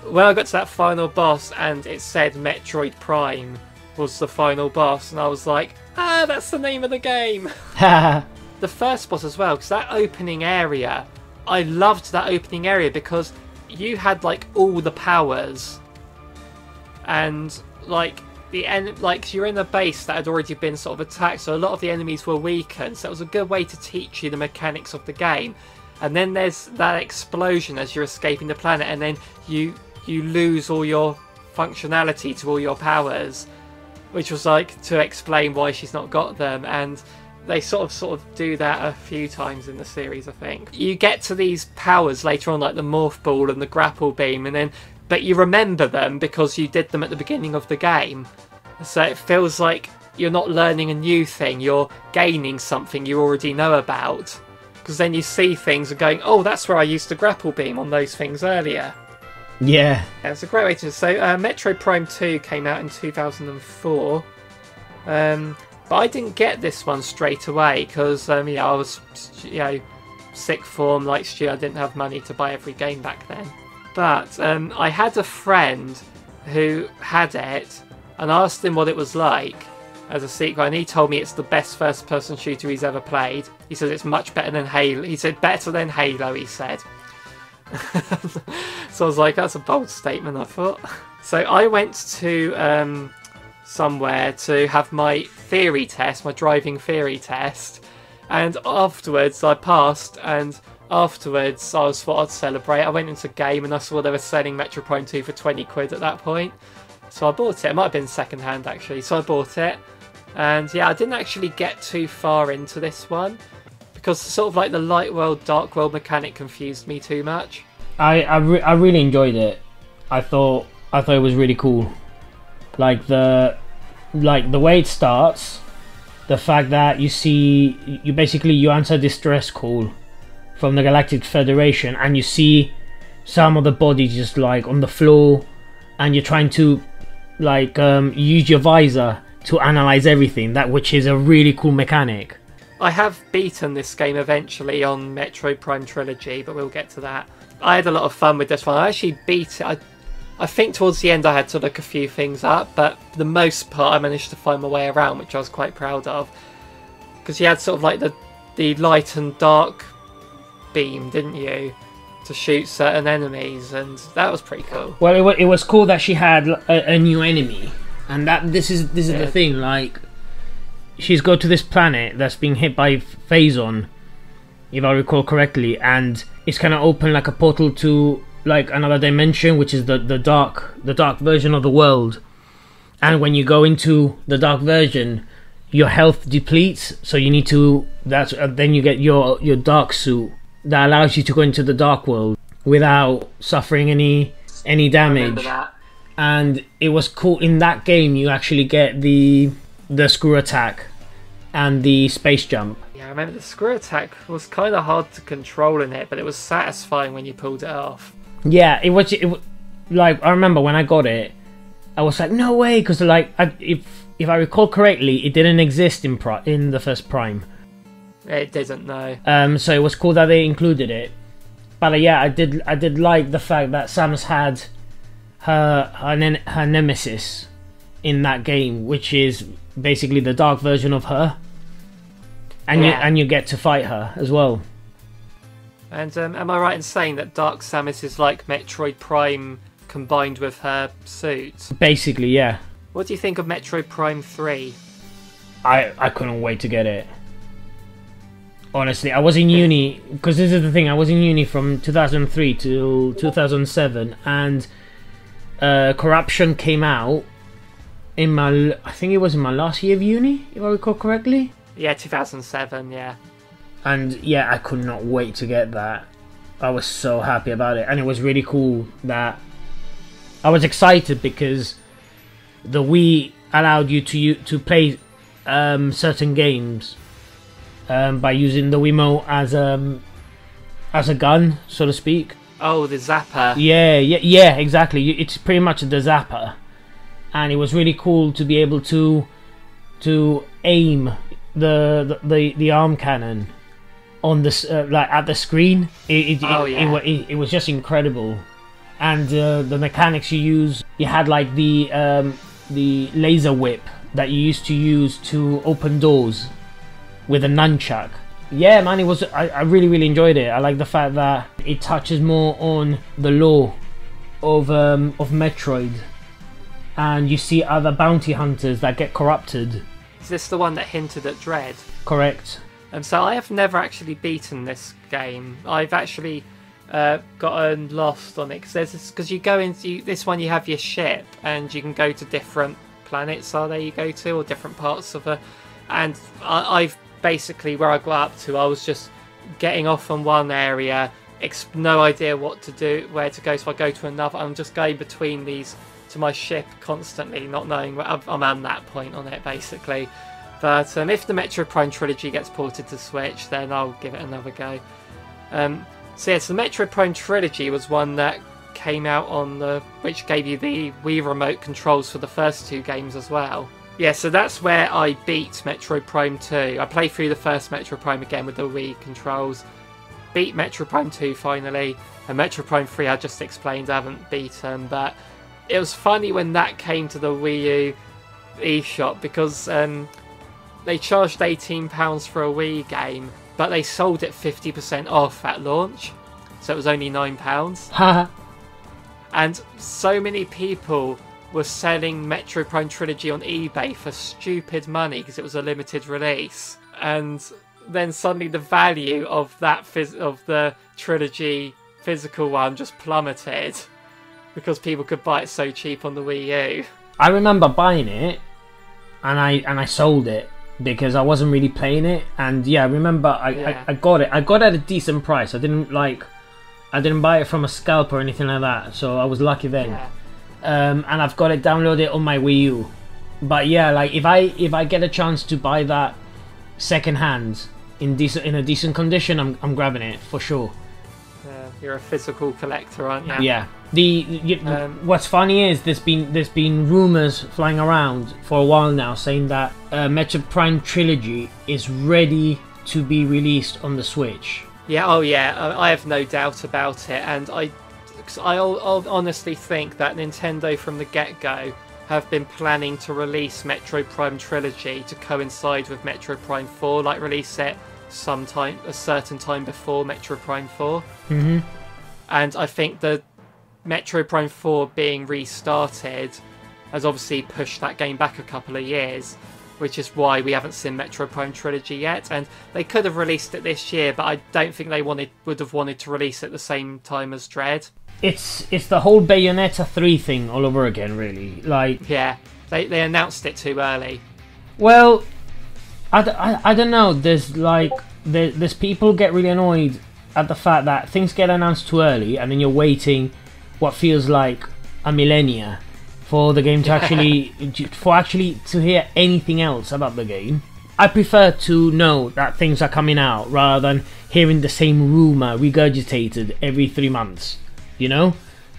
When I got to that final boss and it said Metroid Prime was the final boss, and I was like, ah, that's the name of the game. The first boss as well, because that opening area, I loved that opening area because you had like all the powers, and like you're in a base that had already been sort of attacked, so a lot of the enemies were weakened, so it was a good way to teach you the mechanics of the game. And then there's that explosion as you're escaping the planet, and then you lose all your functionality to all your powers, which was like to explain why she's not got them. And they sort of do that a few times in the series, I think. You get to these powers later on, like the Morph Ball and the Grapple Beam, but you remember them because you did them at the beginning of the game. So it feels like you're not learning a new thing, you're gaining something you already know about. Because then you see things and going, oh, that's where I used the Grapple Beam on those things earlier. Yeah. Yeah, it's a great way to... So, Metroid Prime 2 came out in 2004. But I didn't get this one straight away because, I was, sick form like Stu. I didn't have money to buy every game back then. But I had a friend who had it and asked him what it was like as a sequel, and he told me it's the best first-person shooter he's ever played. He says it's much better than Halo. He said better than Halo, he said. So I was like, that's a bold statement, I thought. So I went to somewhere to have my theory test, my driving theory test, and afterwards I passed, and afterwards I thought I'd celebrate. I went into a game and I saw they were selling Metroid Prime 2 for 20 quid at that point. So I bought it. It might have been second hand actually. So I bought it. And yeah, I didn't actually get too far into this one because sort of like the light world, dark world mechanic confused me too much. I really enjoyed it. I thought it was really cool. Like the way it starts, the fact that you basically answer distress call from the Galactic Federation and you see some of the bodies just like on the floor, and you're trying to like use your visor to analyze everything, which is a really cool mechanic. I have beaten this game eventually on Metroid Prime Trilogy, but we'll get to that. I had a lot of fun with this one. I actually beat it. I think towards the end I had to look a few things up, but for the most part I managed to find my way around, which I was quite proud of. Because you had sort of like the light and dark beam, didn't you, to shoot certain enemies, and that was pretty cool. Well, it was cool that she had a new enemy, and this is the thing. Like, she's go to this planet that's being hit by Phazon, if I recall correctly, and it's kind of open like a portal to like another dimension, which is the dark version of the world. And when you go into the dark version, your health depletes, so you need to. Then you get your dark suit that allows you to go into the dark world without suffering any damage. Remember that. And it was cool in that game. You actually get the screw attack and the space jump. Yeah, I remember the screw attack was kind of hard to control in it, but it was satisfying when you pulled it off. Yeah, it was like, I remember when I got it, I was like, no way, because like if I recall correctly, it didn't exist in the first Prime. It didn't, no. So it was cool that they included it. But yeah, I did like the fact that Samus had her nemesis in that game, which is basically the dark version of her, and you get to fight her as well. And am I right in saying that Dark Samus is like Metroid Prime combined with her suit? Basically, yeah. What do you think of Metroid Prime 3? I couldn't wait to get it. Honestly, I was in uni, because this is the thing, I was in uni from 2003 to 2007, and Corruption came out in I think it was in my last year of uni, if I recall correctly. Yeah, 2007, yeah. And yeah, I could not wait to get that. I was so happy about it, and it was really cool that I was excited because the Wii allowed you to play certain games by using the Wiimote as a gun, so to speak. Oh, the zapper. Yeah, exactly. It's pretty much the zapper, and it was really cool to be able to aim the arm cannon on this like at the screen. It was just incredible, and the mechanics you use. You had like the laser whip that you used to use to open doors with a nunchuck. Yeah, man, it was. I really enjoyed it. I like the fact that it touches more on the lore of Metroid, and you see other bounty hunters that get corrupted. Is this the one that hinted at Dread? Correct. So I have never actually beaten this game. I've actually gotten lost on it because you go into this one, you have your ship and you can go to different planets. You go to or different parts of and I've basically where I got up to, I was just getting off on one area, no idea what to do, where to go. So I go to another. I'm just going between these to my ship constantly, not knowing where I'm at that point on it basically. But if the Metroid Prime Trilogy gets ported to Switch, then I'll give it another go. So the Metroid Prime Trilogy was one that came out on which gave you the Wii remote controls for the first 2 games as well. Yeah, so that's where I beat Metroid Prime 2. I played through the first Metroid Prime again with the Wii controls, beat Metroid Prime 2 finally, and Metroid Prime 3 I just explained I haven't beaten, but it was funny when that came to the Wii U eShop because they charged £18 for a Wii game, but they sold it 50% off at launch, so it was only £9. And so many people were selling Metroid Prime Trilogy on eBay for stupid money because it was a limited release. And then suddenly the value of the Trilogy physical one just plummeted because people could buy it so cheap on the Wii U. I remember buying it, and I sold it because I wasn't really playing it. And yeah, I remember I got it. I got it at a decent price. I didn't buy it from a scalper or anything like that, so I was lucky then. Yeah. And I've got it downloaded on my Wii U. But yeah, like if I get a chance to buy that second hand in a decent condition, I'm grabbing it for sure. You're a physical collector, aren't you? Yeah. What's funny is there's been rumors flying around for a while now saying that Metroid Prime Trilogy is ready to be released on the Switch. Yeah. Oh yeah. I have no doubt about it, and I honestly think that Nintendo from the get-go have been planning to release Metroid Prime Trilogy to coincide with Metroid Prime 4, like release it a certain time before Metroid Prime 4. Mm-hmm. And I think the Metroid Prime 4 being restarted has obviously pushed that game back a couple of years, which is why we haven't seen Metroid Prime Trilogy yet. And they could have released it this year, but I don't think they would have wanted to release it at the same time as Dread. It's the whole Bayonetta 3 thing all over again, really. Like, yeah, they announced it too early. Well, I don't know. There's people get really annoyed at the fact that things get announced too early, and then you're waiting what feels like a millennia for the game to actually to hear anything else about the game. I prefer to know that things are coming out rather than hearing the same rumor regurgitated every 3 months. You know,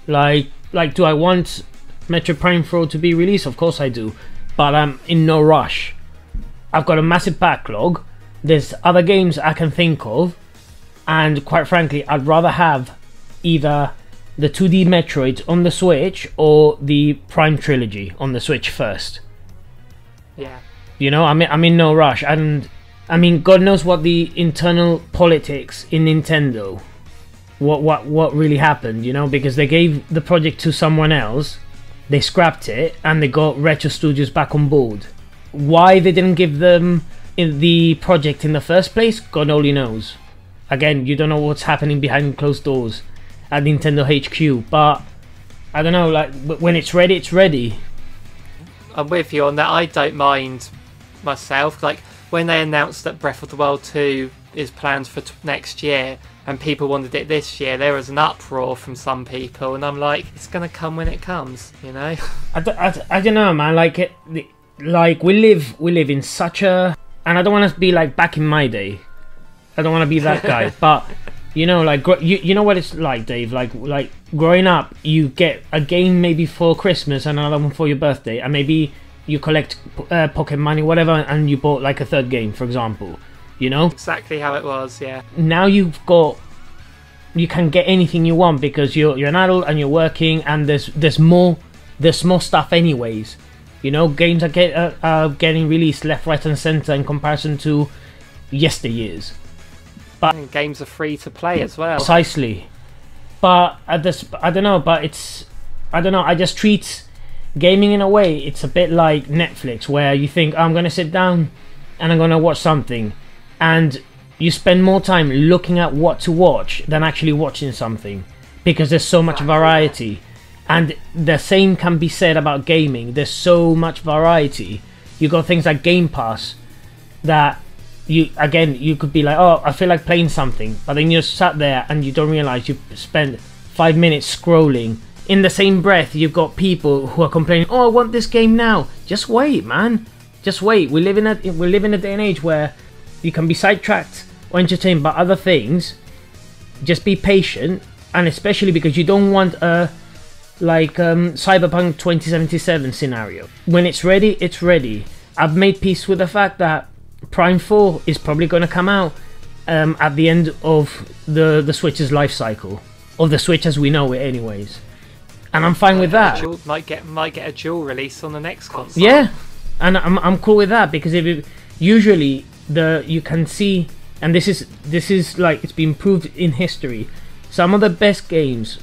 like do I want Metroid Prime 4 to be released? Of course I do, but I'm in no rush. I've got a massive backlog. There's other games I can think of, and quite frankly, I'd rather have either the 2D Metroid on the Switch or the Prime Trilogy on the Switch first. Yeah. You know, I'm in no rush, and I mean, God knows what the internal politics in Nintendo, what really happened, you know, because they gave the project to someone else, they scrapped it, and they got Retro Studios back on board. Why they didn't give them the project in the first place, God only knows. Again, you don't know what's happening behind closed doors at Nintendo HQ, but I don't know, like, when it's ready, it's ready. I'm with you on that. I don't mind myself. Like, when they announced that Breath of the Wild 2 is planned for next year, and people wanted it this year, there was an uproar from some people, and I'm like, it's gonna come when it comes, you know? I don't know, man. Like we live in such a, and I don't want to be like back in my day. I don't want to be that guy, but you know, like you know what it's like, Dave. Like growing up, you get a game maybe for Christmas and another one for your birthday, and maybe you collect pocket money, whatever, and you bought like a third game, for example. You know, exactly how it was. Yeah. Now you can get anything you want because you're an adult and you're working, and there's more stuff anyways. You know, games are getting released left, right, and center in comparison to yesteryears. But and games are free to play as well. Precisely. But I don't know. But I don't know. I just treat gaming in a way. It's a bit like Netflix, where you think, I'm gonna sit down and I'm gonna watch something, and you spend more time looking at what to watch than actually watching something, because there's so much variety. And the same can be said about gaming. There's so much variety. You got things like Game Pass that you could be like, oh, I feel like playing something, but then you're sat there and you don't realize you've spent 5 minutes scrolling. In the same breath, you've got people who are complaining, oh, I want this game now. Just wait, man. Just wait. We live in a day and age where you can be sidetracked or entertained by other things. Just be patient, and especially because you don't want a Cyberpunk 2077 scenario. When it's ready, it's ready. I've made peace with the fact that Prime 4 is probably going to come out at the end of the Switch's life cycle, of the Switch as we know it anyways, and I'm fine with that. Might get a dual release on the next console. Yeah, and I'm cool with that, because usually you can see, and this is like, it's been proved in history, some of the best games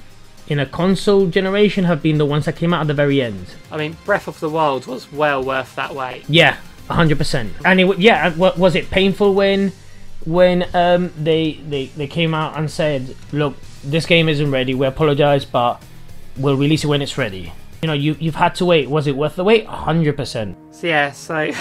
in a console generation have been the ones that came out at the very end. I mean, Breath of the Wild was well worth that wait. Yeah, 100%. And was it painful when they came out and said, look, this game isn't ready, we apologize, but we'll release it when it's ready. You know, you've had to wait. Was it worth the wait? 100%. So yeah, so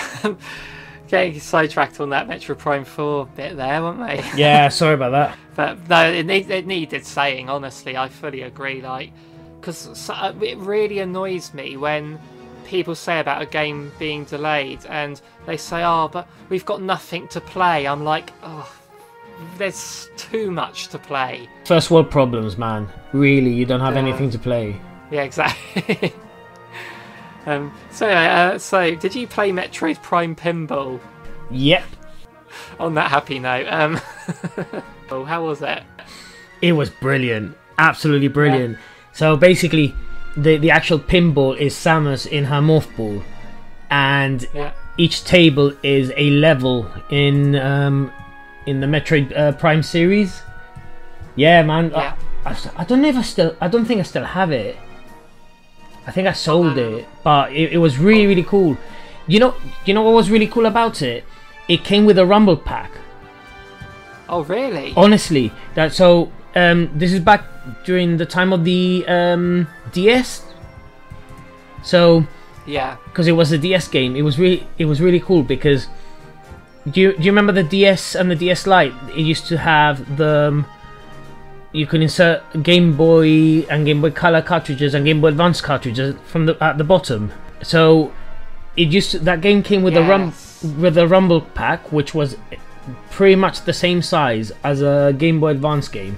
getting sidetracked on that Metroid Prime 4 bit there, weren't we? Yeah, sorry about that. But no, it needed saying, honestly. I fully agree, like, because it really annoys me when people say about a game being delayed and they say, oh, but we've got nothing to play. I'm like, oh, there's too much to play. First world problems, man. Really, you don't have anything to play. Yeah, exactly. So did you play Metroid Prime Pinball? Yep. On that happy note, oh, how was it? It was brilliant, absolutely brilliant. Yeah. So basically, the actual pinball is Samus in her morph ball, and each table is a level in the Metroid Prime series. Yeah, man. Yeah. I don't know if I don't think I still have it. I think I sold it, but it was really, really cool. You know what was really cool about it? It came with a Rumble pack. Oh, really? Honestly, this is back during the time of the DS. So yeah, because it was a DS game, it was really cool because do you remember the DS and the DS Lite? It used to have the you could insert Game Boy and Game Boy Color cartridges and Game Boy Advance cartridges from at the bottom. So that game came with a Rumble pack, which was pretty much the same size as a Game Boy Advance game,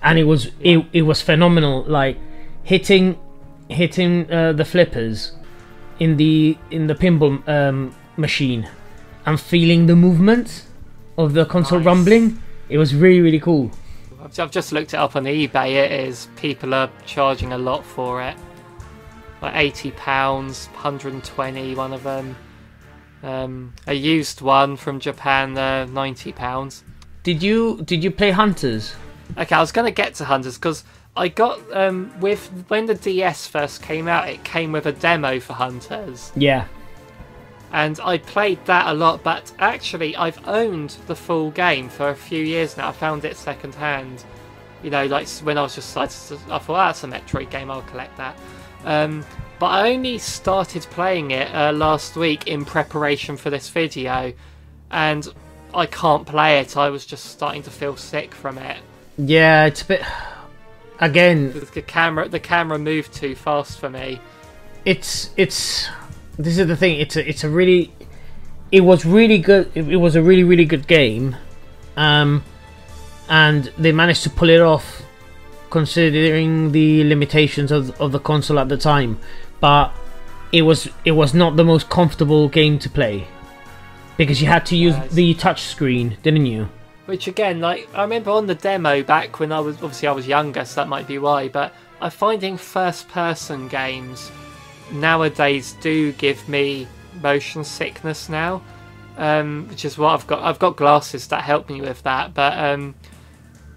and it was phenomenal. Like hitting the flippers in the pinball machine and feeling the movement of the console rumbling. It was really, really cool. I've just looked it up on eBay. People are charging a lot for it, like £80, 120. One of them. A used one from Japan, £90. Did you play Hunters? Okay, I was going to get to Hunters because I got when the DS first came out, it came with a demo for Hunters. Yeah. And I played that a lot, but actually I've owned the full game for a few years now. I found it second hand. You know, like when I was just I thought that's a Metroid game, I'll collect that. But I only started playing it last week in preparation for this video, and I can't play it. I was just starting to feel sick from it. Yeah, it's a bit. Again, the camera moved too fast for me. This is the thing. It was really good. It was a really, really good game, and they managed to pull it off, considering the limitations of the console at the time. But it was not the most comfortable game to play because you had to use the touch screen, didn't you? Which again, like I remember on the demo back when I was younger, so that might be why. But I'm finding first-person games nowadays do give me motion sickness now, which is what I've got glasses that help me with that, but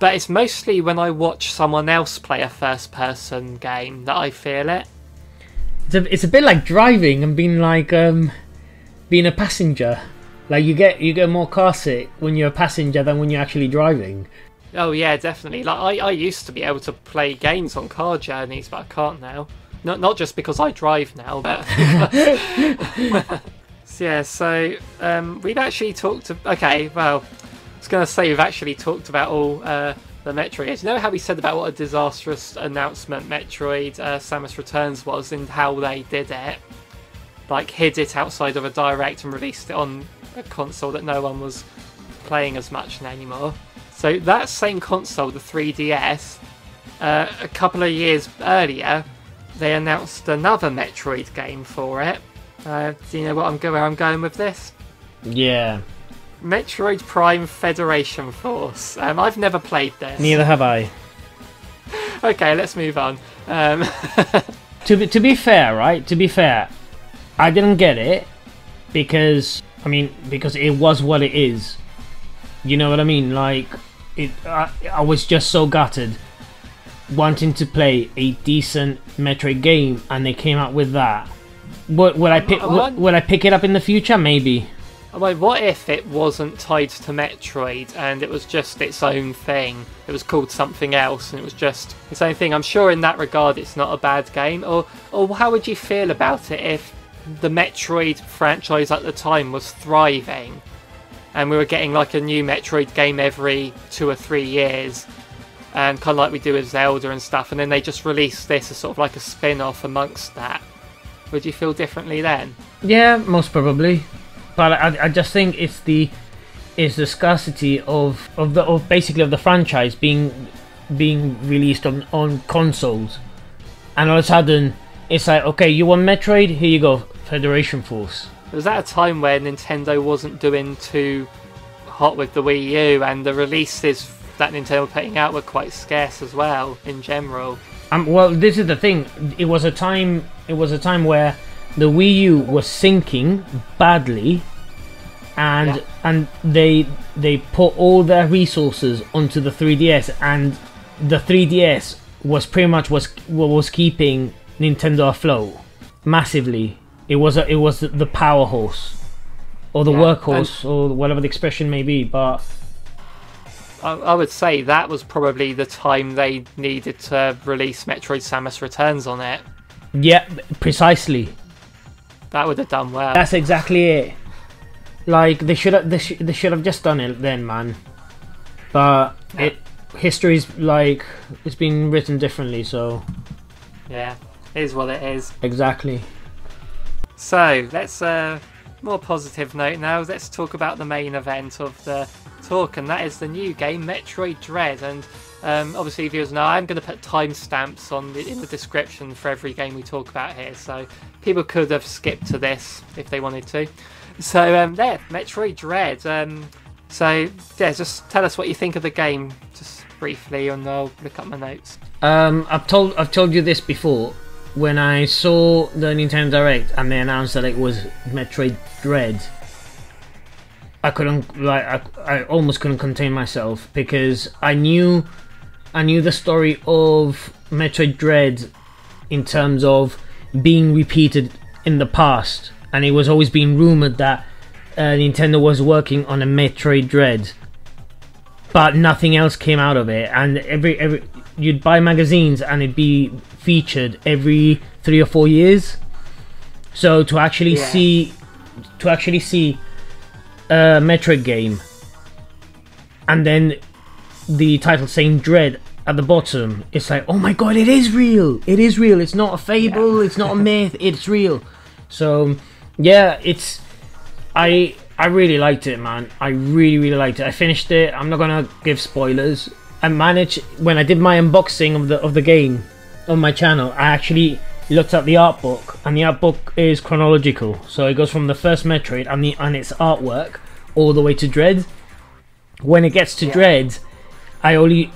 it's mostly when I watch someone else play a first person game that I feel it. It's a bit like driving and being a passenger. Like you get more car sick when you're a passenger than when you're actually driving. Oh yeah, definitely. Like I used to be able to play games on car journeys, but I can't now. Not just because I drive now, but so we've actually talked. Okay, well, I was going to say we've actually talked about all the Metroid. You know how we said about what a disastrous announcement Metroid Samus Returns was, and how they did it, like hid it outside of a direct and released it on a console that no one was playing as much anymore. So that same console, the 3DS, a couple of years earlier, they announced another Metroid game for it. Do you know where I'm going with this? Yeah. Metroid Prime Federation Force. I've never played this. Neither have I. Okay, let's move on. To be fair, right? To be fair, I didn't get it because it was what it is. You know what I mean? Like, I was just so gutted wanting to play a decent Metroid game, and they came out with that. Would I pick it up in the future? Maybe. What if it wasn't tied to Metroid and it was just its own thing? It was called something else and it was just its own thing. I'm sure in that regard it's not a bad game. Or how would you feel about it if the Metroid franchise at the time was thriving and we were getting like a new Metroid game every 2 or 3 years, and kind of like we do with Zelda and stuff, and then they just released this as sort of like a spin-off amongst that? Would you feel differently then? Yeah, most probably. But I just think it's the scarcity of the franchise being released on consoles, and all of a sudden it's like, okay, you want Metroid? Here you go, Federation Force. It was at a time where Nintendo wasn't doing too hot with the Wii U, and the releases that Nintendo were putting out were quite scarce as well in general. Well, this is the thing. It was a time where the Wii U was sinking badly, and they put all their resources onto the 3DS, and the 3DS was pretty much what was keeping Nintendo afloat massively. It was the power horse, or the workhorse, or whatever the expression may be. But I would say that was probably the time they needed to release Metroid Samus Returns on it. Yeah, precisely. That would have done well. That's exactly it. Like, they should have just done it then, man. But history's like, it's been written differently, so yeah, it is what it is. Exactly. So let's more positive note now. Let's talk about the main event of the talk, and that is the new game Metroid Dread. And obviously, viewers know I'm going to put timestamps in the description for every game we talk about here, so people could have skipped to this if they wanted to. So there, Metroid Dread. So yeah, just tell us what you think of the game, just briefly, and I'll look up my notes. I've told you this before. When I saw the Nintendo Direct and they announced that it was Metroid Dread, I almost couldn't contain myself, because I knew the story of Metroid Dread in terms of being repeated in the past, and it was always being rumored that Nintendo was working on a Metroid Dread, but nothing else came out of it. And every you'd buy magazines and it'd be featured every 3 or 4 years. So to actually see a Metroid game, and then the title saying Dread at the bottom, it's like, oh my god, it is real! It is real! It's not a fable, it's not a myth, it's real! So, yeah, I really liked it, man. I really liked it. I finished it. I'm not gonna give spoilers. I managed, when I did my unboxing of the game on my channel, I actually looked at the art book, and the art book is chronological, so it goes from the first Metroid and its artwork all the way to Dread. When it gets to Dread, I only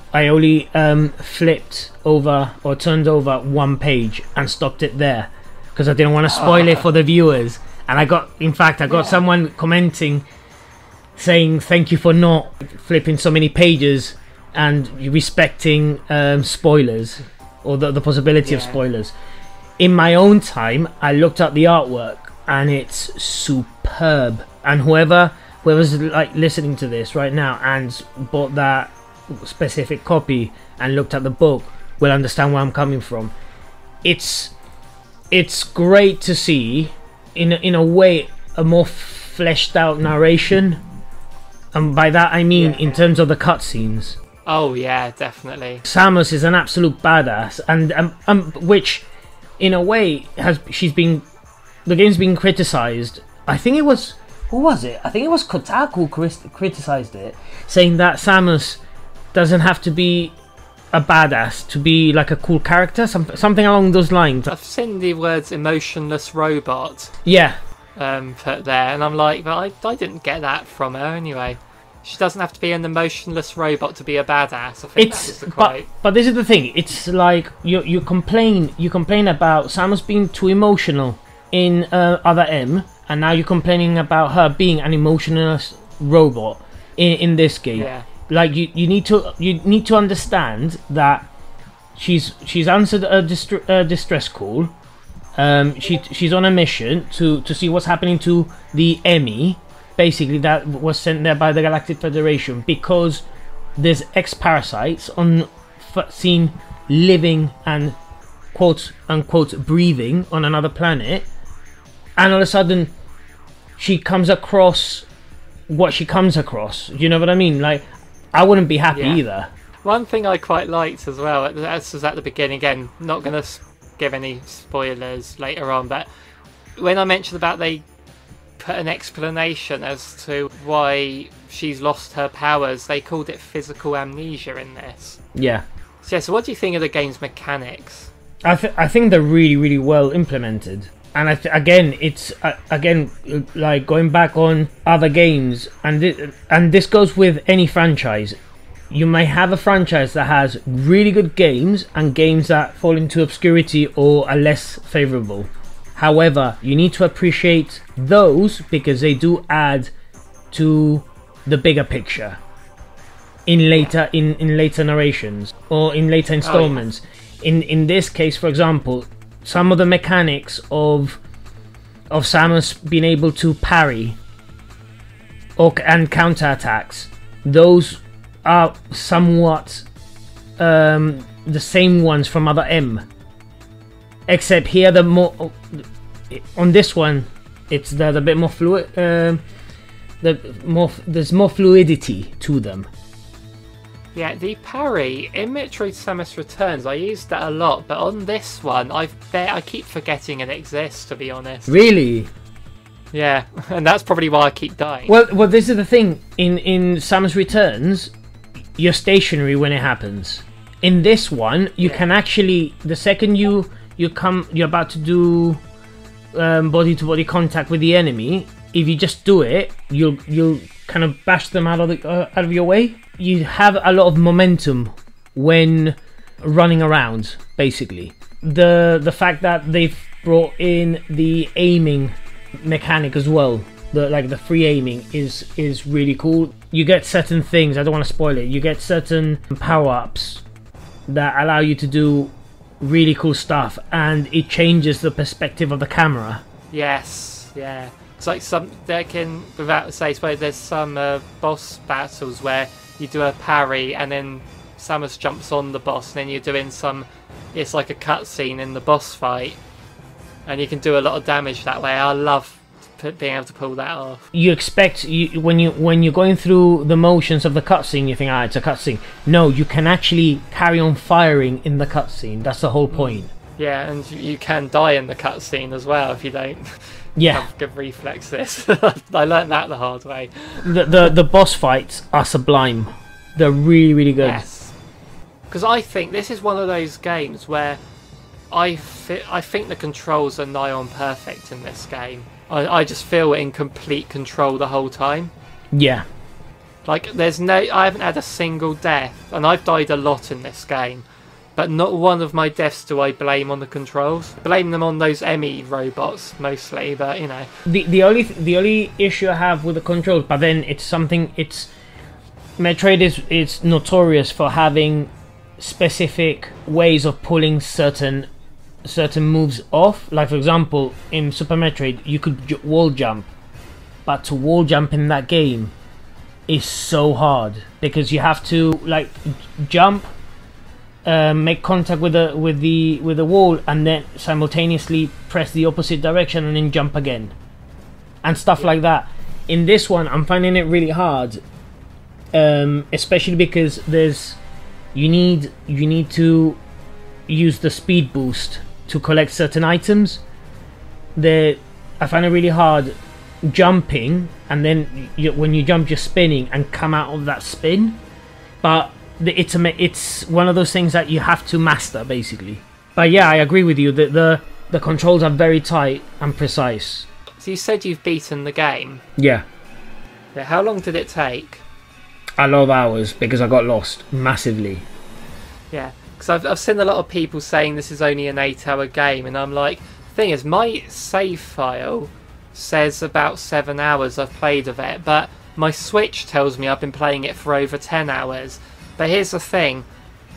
flipped over or turned over one page and stopped it there, because I didn't want to spoil it for the viewers. And I got someone commenting saying thank you for not flipping so many pages and respecting spoilers, or the possibility of spoilers. In my own time, I looked at the artwork and it's superb. And whoever's like listening to this right now and bought that specific copy and looked at the book will understand where I'm coming from. It's great to see, in a way, a more fleshed out narration, and by that I mean in terms of the cutscenes. Oh yeah, definitely. Samus is an absolute badass, and which, in a way, the game's been criticized. I think it was, who was it? I think it was Kotaku criticized it, saying that Samus doesn't have to be a badass, to be like a cool character, something along those lines. I've seen the words emotionless robot Yeah. put there, and I'm like, but I didn't get that from her anyway. She doesn't have to be an emotionless robot to be a badass. I think that was the quote. But this is the thing. It's like you complain about Samus being too emotional in Other M, and now you're complaining about her being an emotionless robot in this game. Yeah. Like you need to understand that she's answered a distress call. She's on a mission to see what's happening to the Emmy, basically, that was sent there by the Galactic Federation, because there's ex-parasites seen living and quote unquote breathing on another planet, and all of a sudden she comes across what she comes across. You know what I mean? Like, I wouldn't be happy either. One thing I quite liked as well, this was at the beginning, again, not going to give any spoilers later on, but when I mentioned about they put an explanation as to why she's lost her powers, they called it physical amnesia in this. Yeah. So what do you think of the game's mechanics? I think they're really, really well implemented. And it's like going back on other games, and this goes with any franchise. You may have a franchise that has really good games and games that fall into obscurity or are less favourable. However, you need to appreciate those because they do add to the bigger picture in later narrations or in later installments. In this case, for example, some of the mechanics of Samus being able to parry and counter attacks, those are somewhat the same ones from Other M, except here on this one it's the bit more fluid. There's more fluidity to them. Yeah, the parry in Metroid Samus Returns, I used that a lot, but on this one, I keep forgetting it exists, to be honest. Really? Yeah, and that's probably why I keep dying. Well, this is the thing. In Samus Returns, you're stationary when it happens. In this one, you can actually, the second you're about to do body-to-body contact with the enemy, if you just do it, you'll kind of bash them out of your way. You have a lot of momentum when running around, basically. The fact that they've brought in the aiming mechanic as well, the free aiming is really cool. You get certain things, I don't want to spoil it, you get certain power-ups that allow you to do really cool stuff, and it changes the perspective of the camera. Yes, yeah. It's like without say, there's some boss battles where you do a parry and then Samus jumps on the boss, and then you're doing it's like a cutscene in the boss fight, and you can do a lot of damage that way. I love being able to pull that off. You expect when you're going through the motions of the cutscene, you think, it's a cutscene. No, you can actually carry on firing in the cutscene. That's the whole point. Yeah, and you can die in the cutscene as well if you don't. Yeah, have good reflexes. I learned that the hard way. The boss fights are sublime. They're really, really good. Yes, because I think this is one of those games where I think the controls are nigh on perfect in this game. I just feel in complete control the whole time. Yeah. Like I haven't had a single death, and I've died a lot in this game. But not one of my deaths do I blame on the controls. Blame them on those Emmy robots mostly, but you know. The only issue I have with the controls, but then Metroid is notorious for having specific ways of pulling certain moves off. Like for example, in Super Metroid, you could wall jump, but to wall jump in that game is so hard because you have to like jump. Make contact with the wall and then simultaneously press the opposite direction and then jump again and stuff like that. In this one, I'm finding it really hard, especially because you need to use the speed boost to collect certain items. I find it really hard jumping, and then when you jump, you're spinning and come out of that spin. But it's one of those things that you have to master, basically. But yeah, I agree with you that the controls are very tight and precise. So you said you've beaten the game. Yeah. Yeah. How long did it take? A lot of hours, because I got lost massively. Yeah, because I've seen a lot of people saying this is only an 8-hour game, and I'm like, the thing is, my save file says about 7 hours I've played of it, but my Switch tells me I've been playing it for over 10 hours. But here's the thing,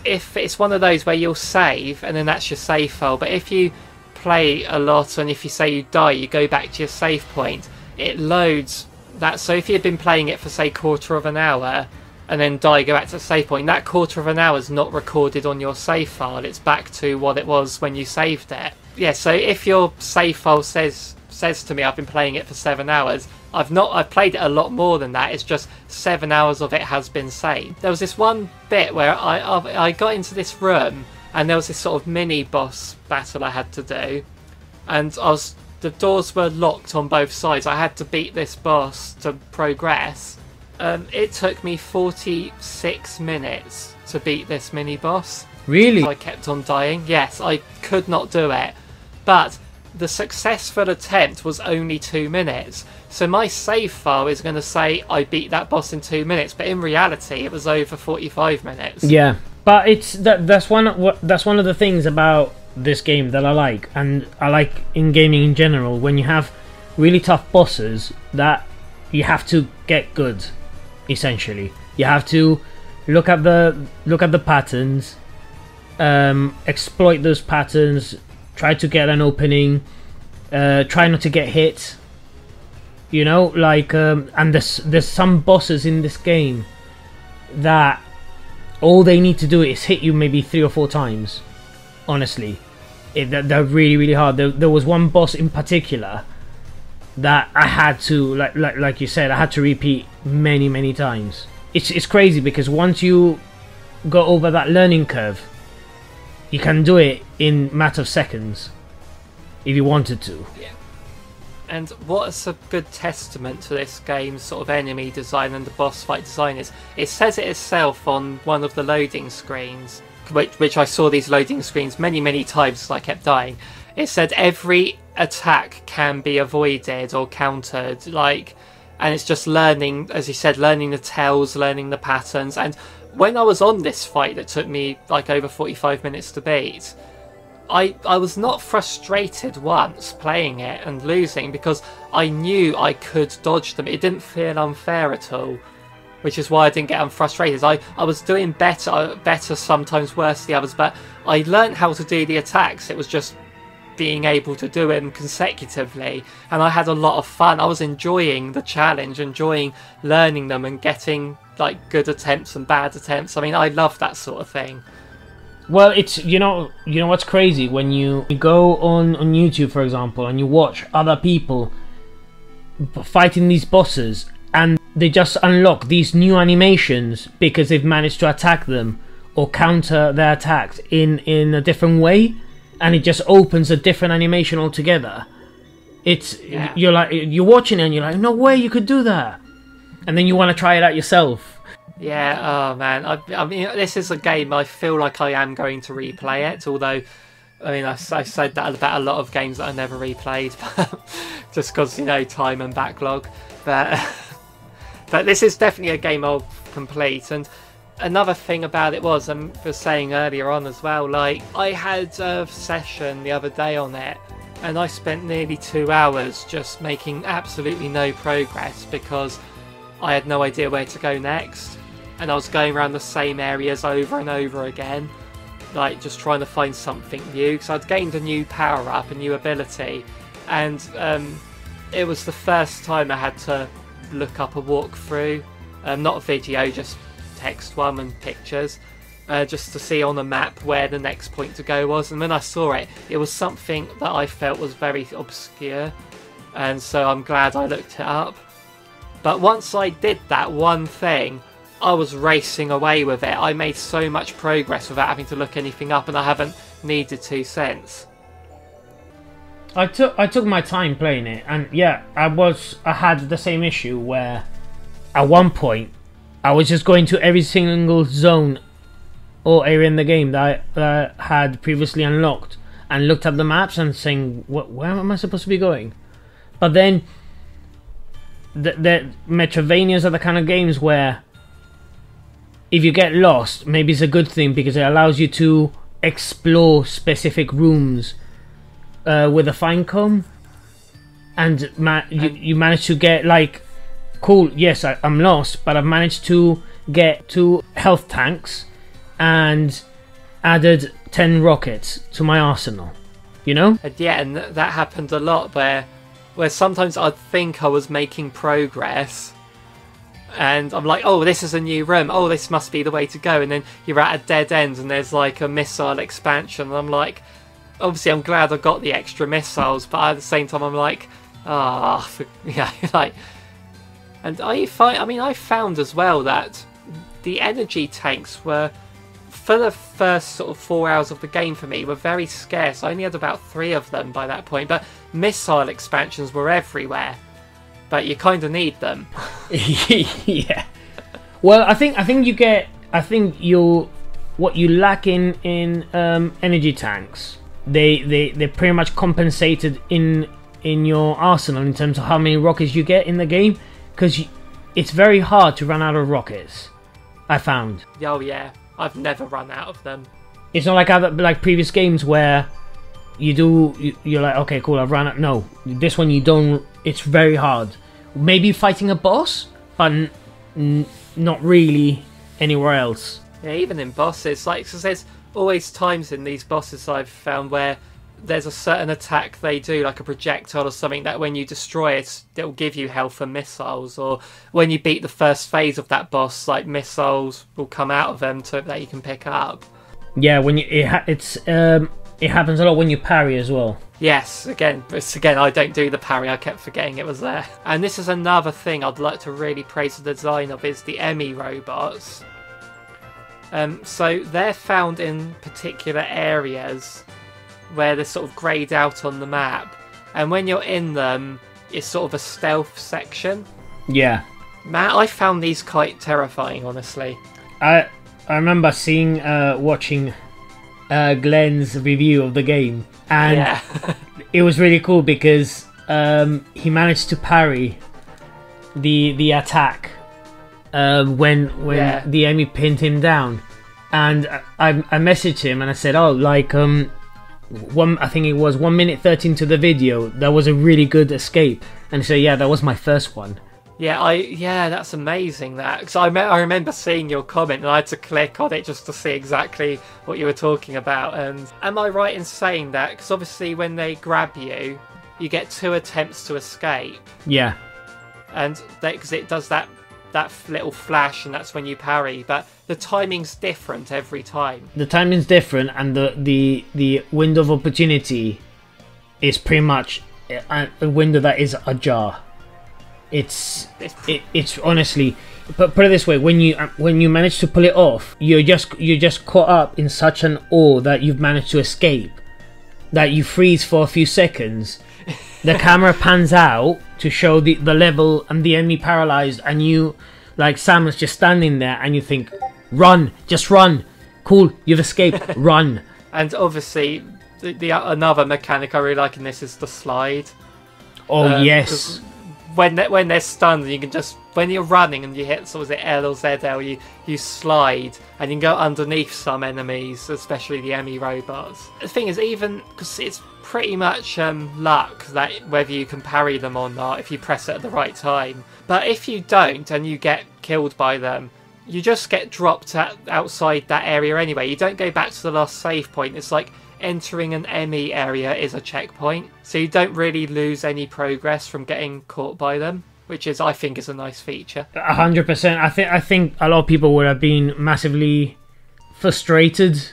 if it's one of those where you'll save and then that's your save file, but if you play a lot and if you say you die, you go back to your save point, it loads that. So if you'd been playing it for say quarter of an hour and then die, go back to the save point, that quarter of an hour is not recorded on your save file, it's back to what it was when you saved it. Yeah, so if your save file says to me I've been playing it for 7 hours, I've played it a lot more than that. It's just 7 hours of it has been saved. There was this one bit where I got into this room and there was this sort of mini boss battle I had to do, and the doors were locked on both sides. I had to beat this boss to progress. It took me 46 minutes to beat this mini boss. Really? I kept on dying. Yes, I could not do it. But the successful attempt was only 2 minutes. So my save file is going to say I beat that boss in 2 minutes, but in reality it was over 45 minutes. Yeah, but that's one of the things about this game that I like, and I like in gaming in general, when you have really tough bosses that you have to get good. Essentially, you have to look at the patterns, exploit those patterns, try to get an opening, try not to get hit. You know, like, and there's some bosses in this game that all they need to do is hit you maybe 3 or 4 times. Honestly, they're really, really hard. There was one boss in particular that I had to, like you said, I had to repeat many times. It's crazy because once you go over that learning curve, you can do it in a matter of seconds if you wanted to. Yeah. And what's a good testament to this game's sort of enemy design and the boss fight design is, it says it itself on one of the loading screens, which I saw these loading screens many times as I kept dying. It said every attack can be avoided or countered, and it's just learning, as you said, learning the tells, learning the patterns. And when I was on this fight that took me like over 45 minutes to beat, I was not frustrated once playing it and losing, because I knew I could dodge them. It didn't feel unfair at all, which is why I didn't get frustrated. I was doing better, sometimes worse the others, but I learned how to do the attacks. It was just being able to do them consecutively, and I had a lot of fun. I was enjoying the challenge, enjoying learning them and getting like good attempts and bad attempts. I mean, I love that sort of thing. Well, it's you know what's crazy, when you go on YouTube, for example, and you watch other people fighting these bosses, and they just unlock these new animations because they've managed to attack them or counter their attacks in a different way, and it just opens a different animation altogether. You're watching it and you're like, no way you could do that, and then you want to try it out yourself. Yeah, oh man, I mean, this is a game I feel like I am going to replay it, although, I mean, I've said that about a lot of games that I never replayed, just because, time and backlog, but this is definitely a game I'll complete. And another thing about it was, I was saying earlier on as well, like, I had a session the other day on it, and I spent nearly 2 hours just making absolutely no progress because I had no idea where to go next. And I was going around the same areas over and over again, like just trying to find something new, because I'd gained a new power-up, a new ability, and it was the first time I had to look up a walkthrough, not a video, just text one and pictures, just to see on the map where the next point to go was. And when I saw it, it was something that I felt was very obscure, and so I'm glad I looked it up. But once I did that one thing, I was racing away with it. I made so much progress without having to look anything up, and I haven't needed to since. I took my time playing it, and yeah, I had the same issue where at one point I was just going to every single zone or area in the game that I had previously unlocked, and looked at the maps and saying, where am I supposed to be going? But then the Metroidvanias are the kind of games where if you get lost, maybe it's a good thing because it allows you to explore specific rooms with a fine comb, and you manage to get like, cool, yes, I'm lost, but I've managed to get 2 health tanks and added 10 rockets to my arsenal, you know? Yeah, and that happened a lot where sometimes I'd think I was making progress and I'm like, oh, this is a new room, oh, this must be the way to go, and then you're at a dead end and there's like a missile expansion, and I'm like, obviously I'm glad I got the extra missiles, but at the same time I'm like, yeah, like, and I found as well that the energy tanks were, for the first sort of 4 hours of the game for me, were very scarce. I only had about 3 of them by that point, but missile expansions were everywhere. But you kind of need them. Yeah. Well, I think what you lack in energy tanks, they're pretty much compensated in your arsenal in terms of how many rockets you get in the game, because it's very hard to run out of rockets, I found. Oh yeah, I've never run out of them. It's not like previous games where you're like, okay, cool, I've run out. No, this one you don't. It's very hard. Maybe fighting a boss, but not really anywhere else. Yeah, even in bosses, like, cause there's always times in these bosses I've found where there's a certain attack they do, like a projectile or something, that when you destroy it, it'll give you health and missiles. Or when you beat the first phase of that boss, like missiles will come out of them that you can pick up. Yeah, when it happens a lot when you parry as well. Yes, again, I don't do the parry, I kept forgetting it was there. And this is another thing I'd like to really praise the design of, is the Emmy robots. So they're found in particular areas where they're sort of greyed out on the map, and when you're in them, it's sort of a stealth section. Yeah. Man, I found these quite terrifying, honestly. I remember watching Glenn's review of the game, and yeah. It was really cool because he managed to parry the attack when the enemy pinned him down, and I messaged him and I said, oh, like I think it was 1 minute 13 to the video, that was a really good escape, and he said, yeah, that was my first one. Yeah, that's amazing. That, because I remember seeing your comment and I had to click on it just to see exactly what you were talking about. And am I right in saying that? Because obviously when they grab you, you get 2 attempts to escape. Yeah. And because it does that little flash, and that's when you parry. But the timing's different every time. The timing's different, and the window of opportunity is pretty much a window that is ajar. It's honestly, but put it this way: when you manage to pull it off, you're just caught up in such an awe that you've managed to escape, that you freeze for a few seconds. The camera pans out to show the level and the enemy paralyzed, and you, like Samus, just standing there, and you think, run, just run, cool, you've escaped, run. And obviously, the another mechanic I really like in this is the slide. Oh yes. When they're stunned, you can just, when you're running and you hit sort of the L or ZL, you slide and you can go underneath some enemies, especially the Emmy robots. The thing is, even because it's pretty much luck that whether you can parry them or not if you press it at the right time. But if you don't and you get killed by them, you just get dropped outside that area anyway. You don't go back to the last save point. It's like entering an Emmy area is a checkpoint, so you don't really lose any progress from getting caught by them, which is, I think, is a nice feature. 100%. I think a lot of people would have been massively frustrated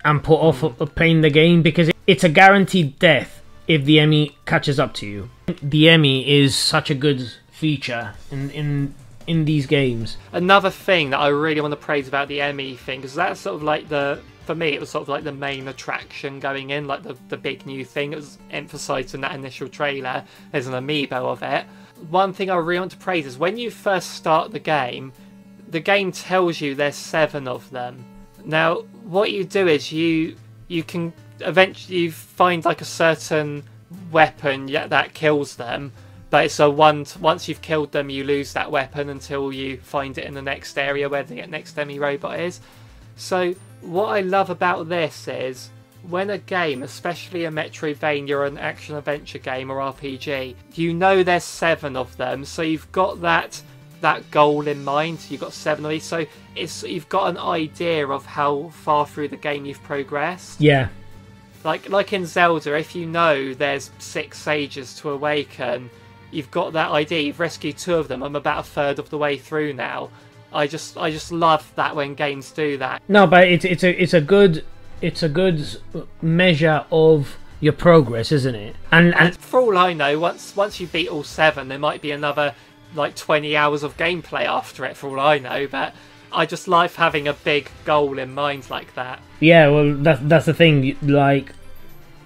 and put off of playing the game because it's a guaranteed death if the Emmy catches up to you. The Emmy is such a good feature in these games. Another thing that I really want to praise about the Emmy thing, because that's sort of like for me, it was sort of like the main attraction going in, like the big new thing that was emphasised in that initial trailer. There's an amiibo of it. One thing I really want to praise is when you first start the game tells you there's 7 of them. Now, what you do is you can eventually find like a certain weapon that kills them, but it's once you've killed them, you lose that weapon until you find it in the next area where the next enemy robot is. So what I love about this is when a game, especially a Metroidvania or an action adventure game or RPG, you know there's 7 of them, so you've got that goal in mind. You've got 7 of these, so you've got an idea of how far through the game you've progressed. Yeah. Like in Zelda, if you know there's 6 sages to awaken, you've got that idea. You've rescued 2 of them. I'm about a third of the way through now. I just love that when games do that. No, but it's a good measure of your progress, isn't it? And for all I know, once you beat all 7, there might be another like 20 hours of gameplay after it, for all I know. But I just like having a big goal in mind like that. Yeah, well, that's the thing. Like,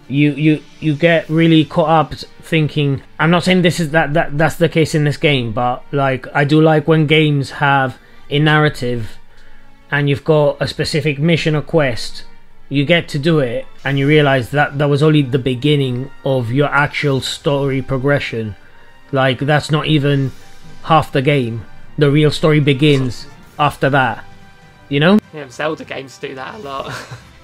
you get really caught up thinking. I'm not saying that's the case in this game, but like I do like when games have a narrative, and you've got a specific mission or quest. You get to do it, and you realize that was only the beginning of your actual story progression. Like, that's not even half the game. The real story begins after that. You know? Yeah, Zelda games do that a lot.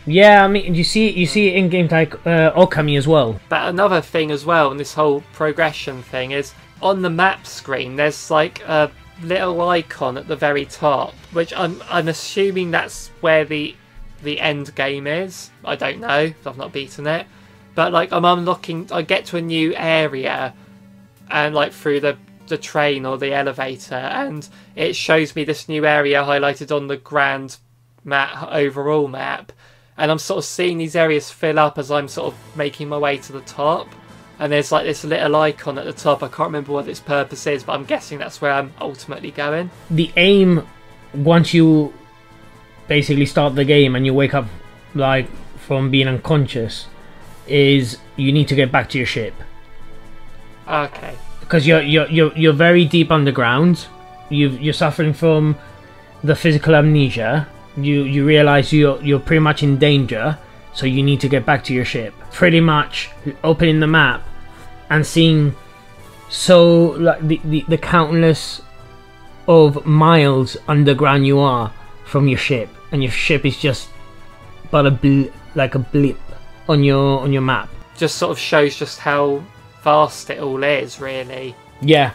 Yeah, I mean, you see it in games like Okami as well. But another thing as well, in this whole progression thing, is on the map screen, there's like a little icon at the very top, which I'm assuming that's where the end game is. I don't know, I've not beaten it. But like I'm unlocking, I get to a new area, and like through the train or the elevator, and it shows me this new area highlighted on the grand map, overall map, and I'm sort of seeing these areas fill up as I'm sort of making my way to the top. And there's like this little icon at the top. I can't remember what its purpose is, but I'm guessing that's where I'm ultimately going. The aim, once you basically start the game and you wake up like from being unconscious, is you need to get back to your ship. Okay. Because you're very deep underground. You're suffering from the physical amnesia. You realize you're pretty much in danger. So you need to get back to your ship. Pretty much opening the map and seeing like the countless of miles underground you are from your ship, and your ship is just but like a blip on your map. Just sort of shows just how vast it all is, really. Yeah.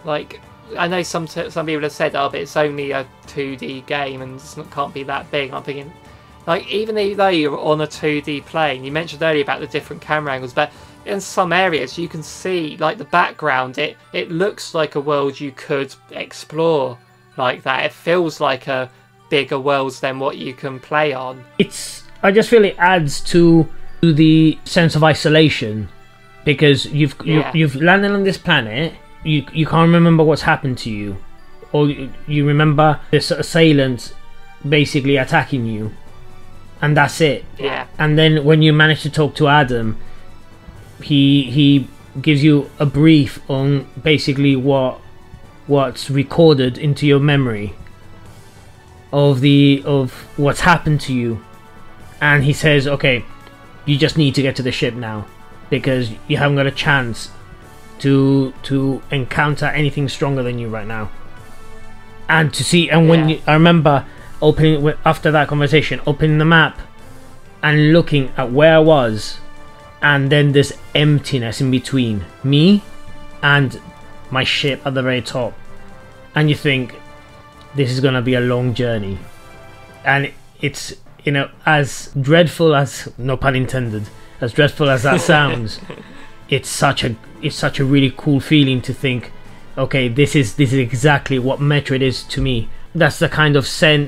Like, I know some people have said, oh, but it's only a 2D game and it can't be that big. I'm thinking, like, even though you're on a 2D plane, you mentioned earlier about the different camera angles, but in some areas you can see, like, the background, it looks like a world you could explore like that. It feels like a bigger world than what you can play on. I just feel it adds to the sense of isolation, because you've landed on this planet, you can't remember what's happened to you, or you remember this assailant basically attacking you, and that's it. Yeah. And then when you manage to talk to Adam, he gives you a brief on basically what's recorded into your memory of what's happened to you, and he says, okay, you just need to get to the ship now because you haven't got a chance to encounter anything stronger than you right now. And to see, and when I remember opening, after that conversation, opening the map and looking at where I was, and then this emptiness in between me and my ship at the very top, and you think this is gonna be a long journey. And it's, you know, as dreadful as, no pun intended, as dreadful as that sounds, it's such a really cool feeling to think, okay, this is exactly what Metroid is to me. That's the kind of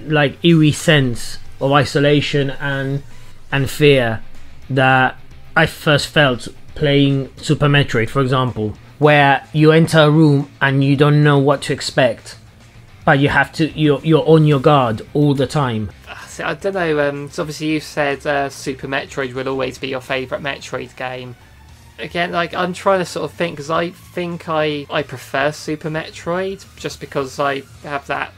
like eerie sense of isolation and fear that I first felt playing Super Metroid, for example, where you enter a room and you don't know what to expect, but you have to, you're on your guard all the time. So, I don't know, so obviously you said Super Metroid will always be your favourite Metroid game. Again, like, I'm trying to sort of think, because I think I prefer Super Metroid, just because I have that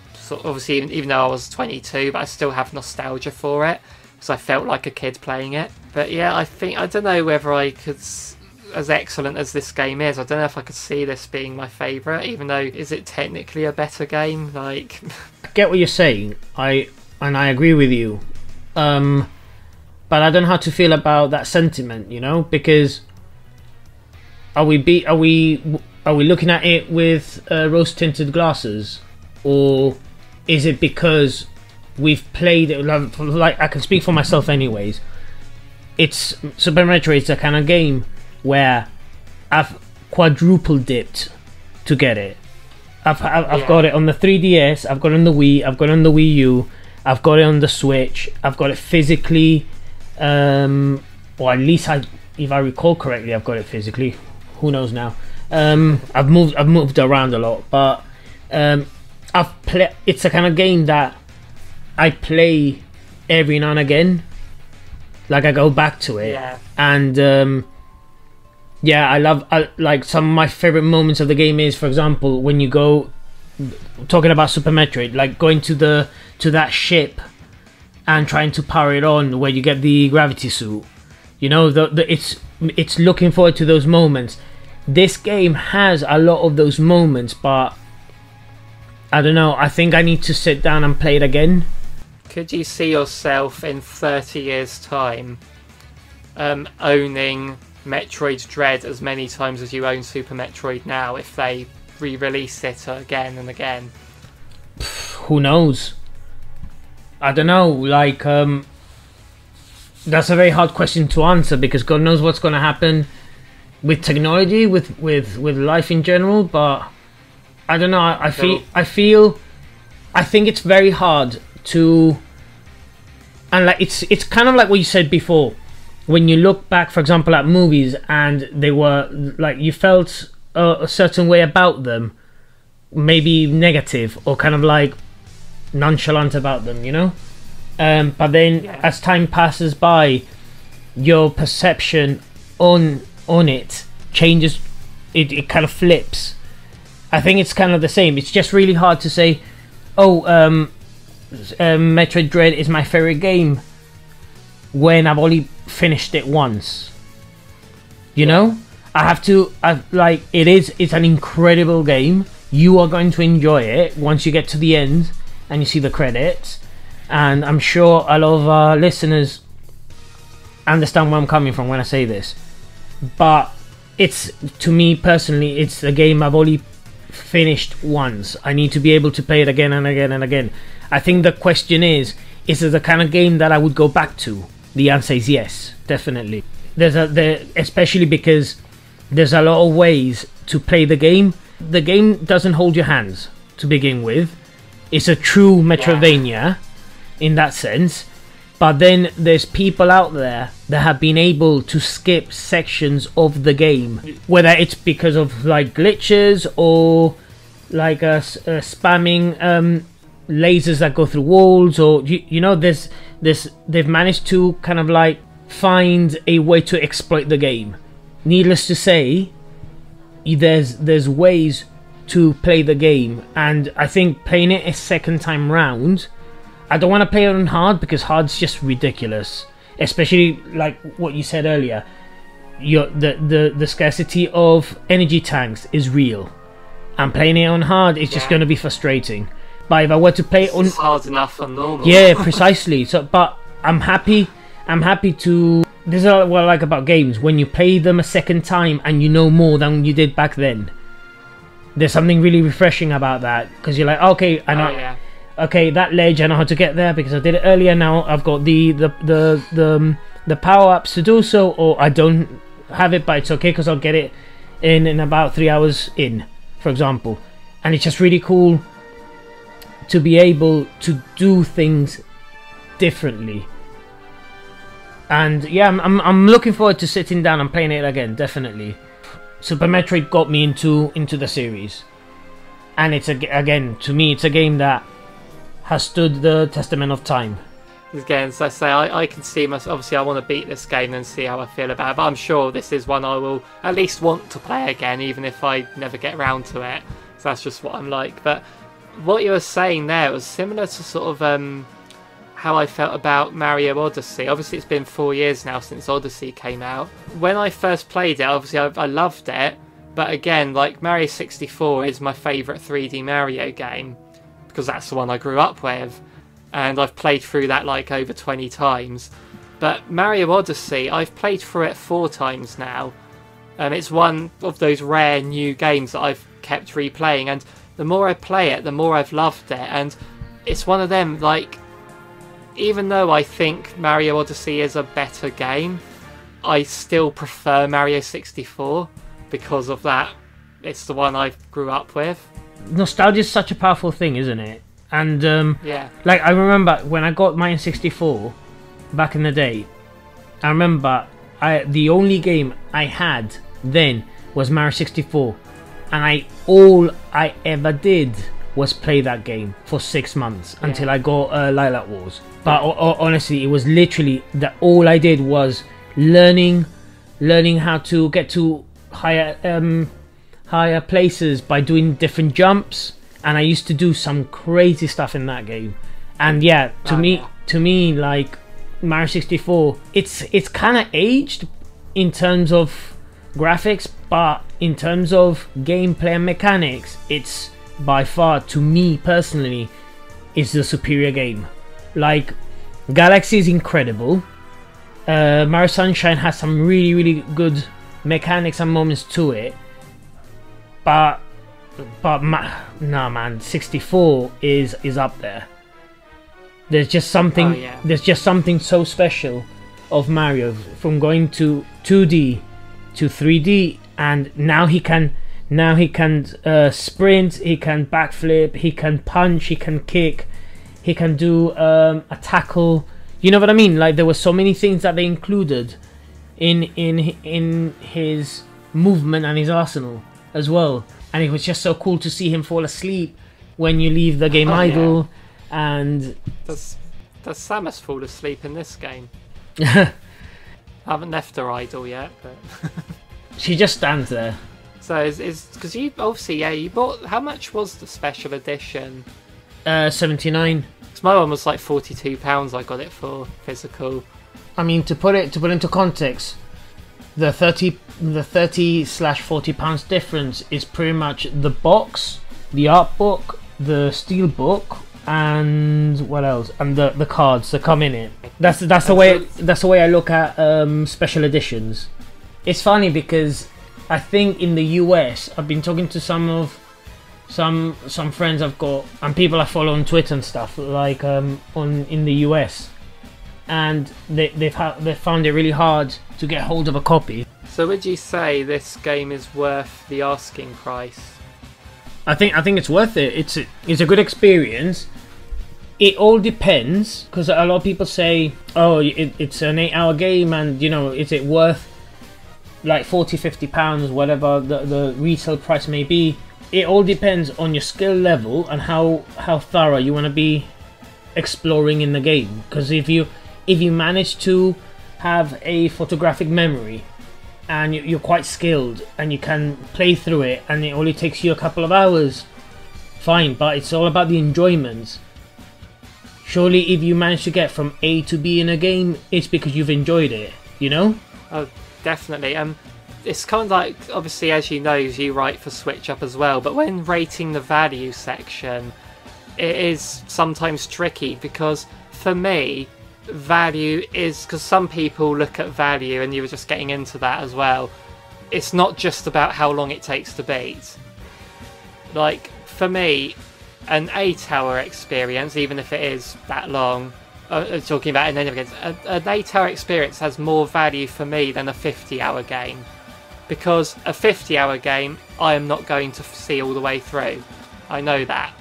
obviously even though I was 22, but I still have nostalgia for it, because I felt like a kid playing it. But yeah, I don't know whether I could, as excellent as this game is, I don't know if I could see this being my favourite, even though, is it technically a better game? Like, I get what you're saying, I agree with you, but I don't know how to feel about that sentiment, you know, because are we looking at it with rose-tinted glasses, or is it because we've played it? Like, I can speak for myself, anyways. It's Super Metroid. It's a kind of game where I've quadruple dipped to get it. I've got it on the 3DS. I've got it on the Wii. I've got it on the Wii U. I've got it on the Switch. I've got it physically, or at least if I recall correctly, I've got it physically. Who knows now? I've moved around a lot, but it's a kind of game that I play every now and again. Like, I go back to it, and yeah, I like some of my favorite moments of the game is, for example, when you go, talking about Super Metroid, like going to that ship and trying to power it on, where you get the gravity suit. You know, it's looking forward to those moments. This game has a lot of those moments, but I don't know, I think I need to sit down and play it again. Could you see yourself in 30 years' time owning Metroid Dread as many times as you own Super Metroid now, if they re-release it again and again? Who knows? I don't know, like, that's a very hard question to answer, because God knows what's going to happen with technology, with life in general, but I don't know, I think it's very hard to, and like, it's kind of like what you said before, when you look back, for example, at movies, and they were like, you felt a certain way about them, maybe negative or kind of like nonchalant about them, you know, but then as time passes by, your perception on it changes. It kind of flips. I think it's kind of the same. It's just really hard to say, Metroid Dread is my favorite game when I've only finished it once. You know, it's an incredible game. You are going to enjoy it once you get to the end and you see the credits, and I'm sure a lot of our listeners understand where I'm coming from when I say this. But it's, to me personally, it's a game I've only finished once. I need to be able to play it again and again and again. I think the question is it the kind of game that I would go back to? The answer is yes, definitely. Especially because there's a lot of ways to play the game. The game doesn't hold your hands to begin with. It's a true Metroidvania in that sense. But then there's people out there that have been able to skip sections of the game, whether it's because of like glitches or like spamming lasers that go through walls, or you know, they've managed to kind of like find a way to exploit the game. Needless to say, there's ways to play the game, and I think playing it a second time round, I don't want to play it on hard, because hard's just ridiculous. Especially like what you said earlier, the scarcity of energy tanks is real, and playing it on hard is just going to be frustrating. But if I were to play it on, it's hard enough on normal. Yeah, precisely. So, but I'm happy to. This is what I like about games: when you play them a second time and you know more than you did back then. There's something really refreshing about that, because you're like, okay, I know. Okay, that ledge, I know how to get there because I did it earlier. Now I've got the power-ups to do so, or I don't have it, but it's okay because I'll get it in about 3 hours in, for example. And it's just really cool to be able to do things differently. And yeah, I'm looking forward to sitting down and playing it again, definitely. Super Metroid got me into the series, and it's again, to me, it's a game that has stood the testament of time. Again, so I say, I can see myself. Obviously, I want to beat this game and see how I feel about it, but I'm sure this is one I will at least want to play again, even if I never get around to it. So that's just what I'm like. But what you were saying there was similar to sort of how I felt about Mario Odyssey. Obviously, it's been 4 years now since Odyssey came out. When I first played it, obviously I loved it, but again, like Mario 64 is my favourite 3D Mario game because that's the one I grew up with, and I've played through that like over 20 times. But Mario Odyssey, I've played through it 4 times now. It's one of those rare new games that I've kept replaying, and the more I play it, the more I've loved it. And it's one of them, like, even though I think Mario Odyssey is a better game, I still prefer Mario 64 because of that. It's the one I grew up with. Nostalgia is such a powerful thing, isn't it? And yeah, like I remember when I got mine 64 back in the day. I remember the only game I had then was Mario 64, and all I ever did was play that game for 6 months until I got Lilac Wars. But honestly, it was literally that all I did was learning how to get to higher places by doing different jumps, and I used to do some crazy stuff in that game. And yeah, to me, like Mario 64, it's kind of aged in terms of graphics, but in terms of gameplay and mechanics, it's by far, to me personally, is the superior game. Like, Galaxy is incredible. Mario Sunshine has some really good mechanics and moments to it, but no man, 64 is up there. There's just something. There's just something so special of Mario, from going to 2D to 3D, and now he can sprint, he can backflip, he can punch, he can kick, he can do a tackle. You know what I mean? Like, there were so many things that they included in his movement and his arsenal as well. And it was just so cool to see him fall asleep when you leave the game idle. Yeah. And does Samus fall asleep in this game? I haven't left her idle yet, but she just stands there. So is because you obviously you bought, how much was the special edition? 79. Because my one was like £42. I got it for physical. I mean, to put into context, the 30/40 pounds difference is pretty much the box, the art book, the steel book, and what else? And the cards that come in it. That's the way I look at special editions. It's funny because I think in the US, I've been talking to some friends I've got and people I follow on Twitter and stuff, like in the US, and they've found it really hard to get hold of a copy. So would you say this game is worth the asking price? I think it's worth it. It's a good experience. It all depends, because a lot of people say, oh, it's an 8-hour game, and you know, is it worth like £40-50, whatever the retail price may be. It all depends on your skill level and how thorough you want to be exploring in the game. Because if you manage to have a photographic memory and you're quite skilled and you can play through it and it only takes you a couple of hours, fine, but it's all about the enjoyment. Surely if you manage to get from A to B in a game, it's because you've enjoyed it, you know? Oh, definitely. It's kind of like, obviously, as you know, you write for Switch Up as well, but when rating the value section, it is sometimes tricky, because for me, value is, because some people look at value, and you were just getting into that as well, it's not just about how long it takes to beat. Like, for me, an 8-hour experience, even if it is that long, talking about an 8-hour experience has more value for me than a 50-hour game, because a 50-hour game I am not going to see all the way through. I know that.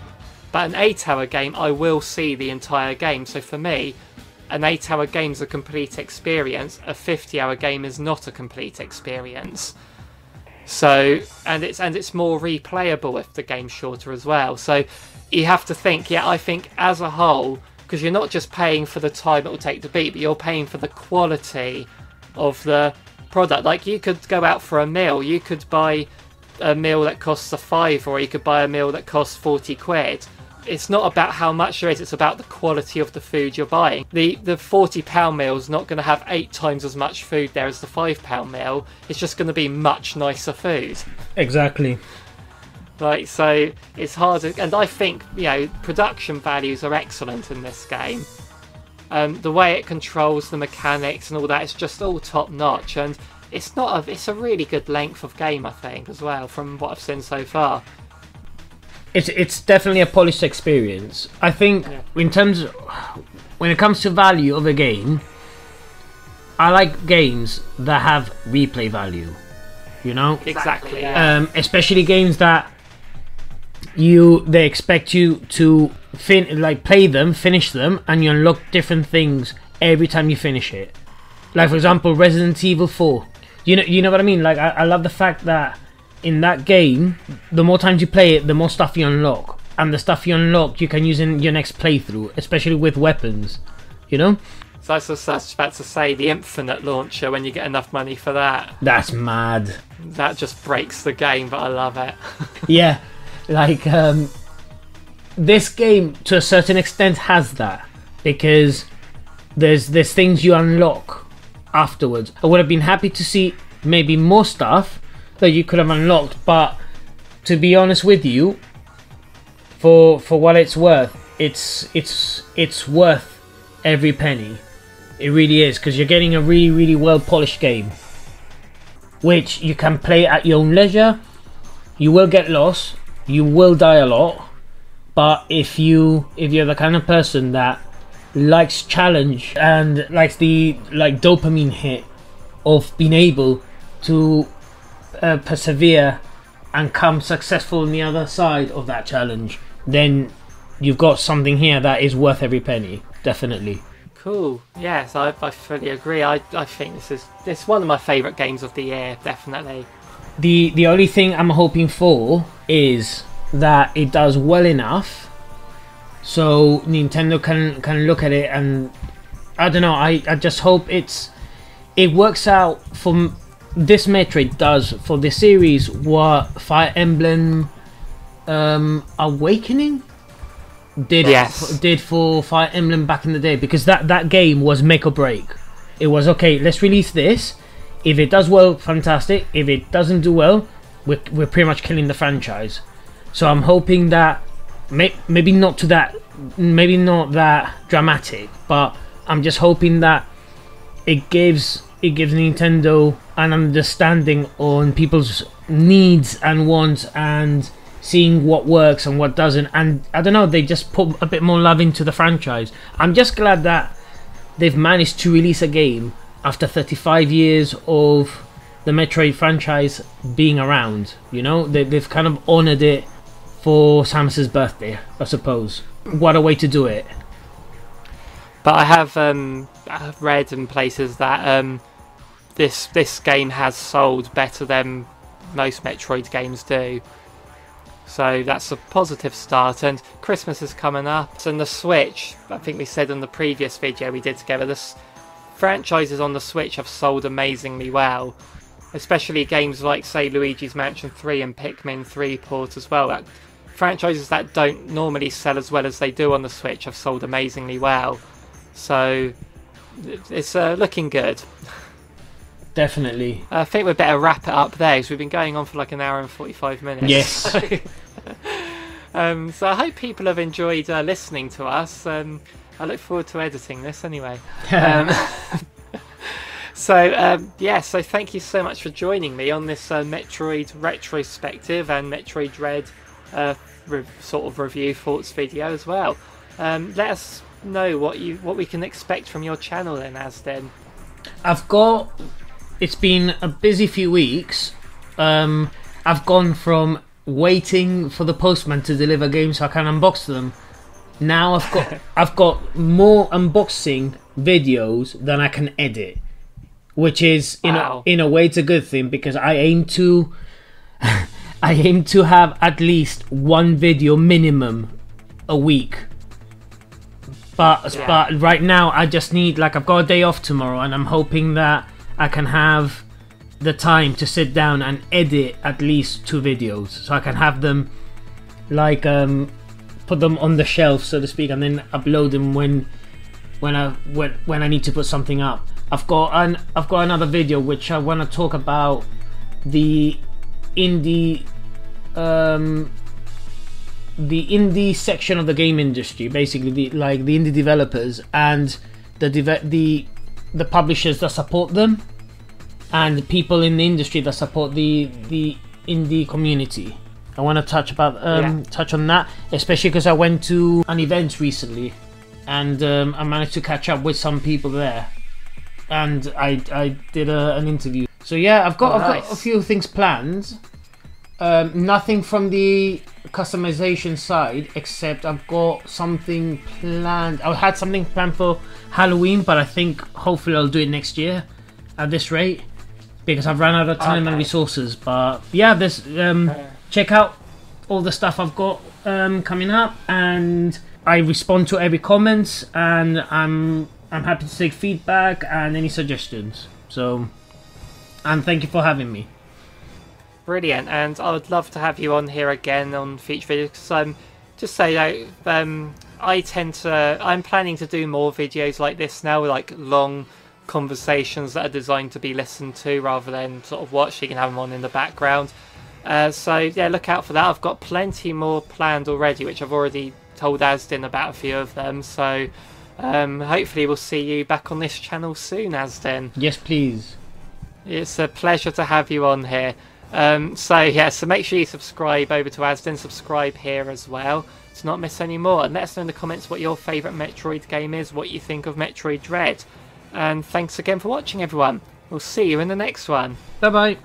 But an 8-hour game, I will see the entire game. So for me, an 8-hour game is a complete experience. A 50-hour game is not a complete experience. So, and it's more replayable if the game's shorter as well. So you have to think, I think as a whole, because you're not just paying for the time it will take to beat, but you're paying for the quality of the product. Like, you could go out for a meal, you could buy a meal that costs a £5, or you could buy a meal that costs 40 quid. it's not about how much there is, it's about the quality of the food you're buying. The £40 meal is not going to have 8 times as much food there as the £5 meal. It's just going to be much nicer food. Exactly. Like, so it's hard, and I think, you know, production values are excellent in this game. The way it controls the mechanics and all that is just all top notch, and it's a really good length of game, I think, as well, from what I've seen so far. It's definitely a polished experience. I think in terms of, when it comes to value of a game, I like games that have replay value. You know, exactly. Yeah. Especially games that they expect you to play them, finish them, and you unlock different things every time you finish it. Like, for example, Resident Evil 4. You know what I mean? Like, I love the fact that in that game, the more times you play it, the more stuff you unlock, and the stuff you unlock you can use in your next playthrough, especially with weapons. You know. So I was about to say, the Infinite launcher, when you get enough money for that. That's mad. That just breaks the game, but I love it. Yeah, like this game to a certain extent has that, because there's things you unlock afterwards. I would have been happy to see maybe more stuff that you could have unlocked, but to be honest with you, for what it's worth, it's worth every penny. It really is, because you're getting a really, really well polished game, which you can play at your own leisure. You will get lost, you will die a lot, but if you're the kind of person that likes challenge and likes the dopamine hit of being able to persevere and come successful on the other side of that challenge, then you've got something here that is worth every penny, definitely. Cool. Yes, I fully agree. I think this is one of my favourite games of the year, definitely. The only thing I'm hoping for is that it does well enough so Nintendo can look at it, and I don't know, I just hope it works out for this Metroid does for the series what Fire Emblem Awakening did for Fire Emblem back in the day, because that game was make or break. It was, okay, let's release this. If it does well, fantastic. If it doesn't do well, we're pretty much killing the franchise. So I'm hoping that maybe not that dramatic, but I'm just hoping that it gives Nintendo an understanding on people's needs and wants, and seeing what works and what doesn't, and I don't know, they just put a bit more love into the franchise. I'm just glad that they've managed to release a game after 35 years of the Metroid franchise being around. You know, they've kind of honoured it for Samus's birthday, I suppose. What a way to do it. But I have read in places that this game has sold better than most Metroid games do. So that's a positive start, and Christmas is coming up. And the Switch, I think we said in the previous video we did together, the franchises on the Switch have sold amazingly well. Especially games like, say, Luigi's Mansion 3 and Pikmin 3 port as well. Franchises that don't normally sell as well as they do on the Switch have sold amazingly well. So it's looking good. Definitely. I think we better wrap it up there, because we've been going on for like an hour and 45 minutes. Yes. So I hope people have enjoyed listening to us. I look forward to editing this anyway. So thank you so much for joining me on this Metroid retrospective and Metroid Dread sort of review thoughts video as well. Let us know what we can expect from your channel then, Azdin. It's been a busy few weeks. I've gone from waiting for the postman to deliver games so I can unbox them. Now I've got more unboxing videos than I can edit, which is in a way it's a good thing, because I aim to have at least one video minimum a week. But right now I just need, I've got a day off tomorrow, and I'm hoping that I can have the time to sit down and edit at least 2 videos, so I can have them put them on the shelf, so to speak, and then upload them when I need to put something up. I've got another video which I want to talk about the indie section of the game industry, basically the indie developers and the publishers that support them, and people in the industry that support the indie community. I want to touch on that, especially because I went to an event recently, and I managed to catch up with some people there, and I did an interview. So yeah, I've got a few things planned. Nothing from the customization side, except I've got something planned. I had something planned for Halloween, but I think hopefully I'll do it next year at this rate, because I've run out of time and resources. But yeah, this check out all the stuff I've got coming up, and I respond to every comment, and I'm happy to take feedback and any suggestions. So, and thank you for having me. Brilliant, and I would love to have you on here again on future videos, because just so you know, I'm planning to do more videos like this now, with like long conversations that are designed to be listened to rather than sort of watched. You can have them on in the background. So yeah, look out for that. I've got plenty more planned already, which I've already told Azdin about a few of them. So hopefully we'll see you back on this channel soon, Azdin. Yes, please. It's a pleasure to have you on here. So make sure you subscribe over to Azdin, subscribe here as well to not miss any more, and let us know in the comments what your favourite Metroid game is, what you think of Metroid Dread. And thanks again for watching, everyone. We'll see you in the next one. Bye bye.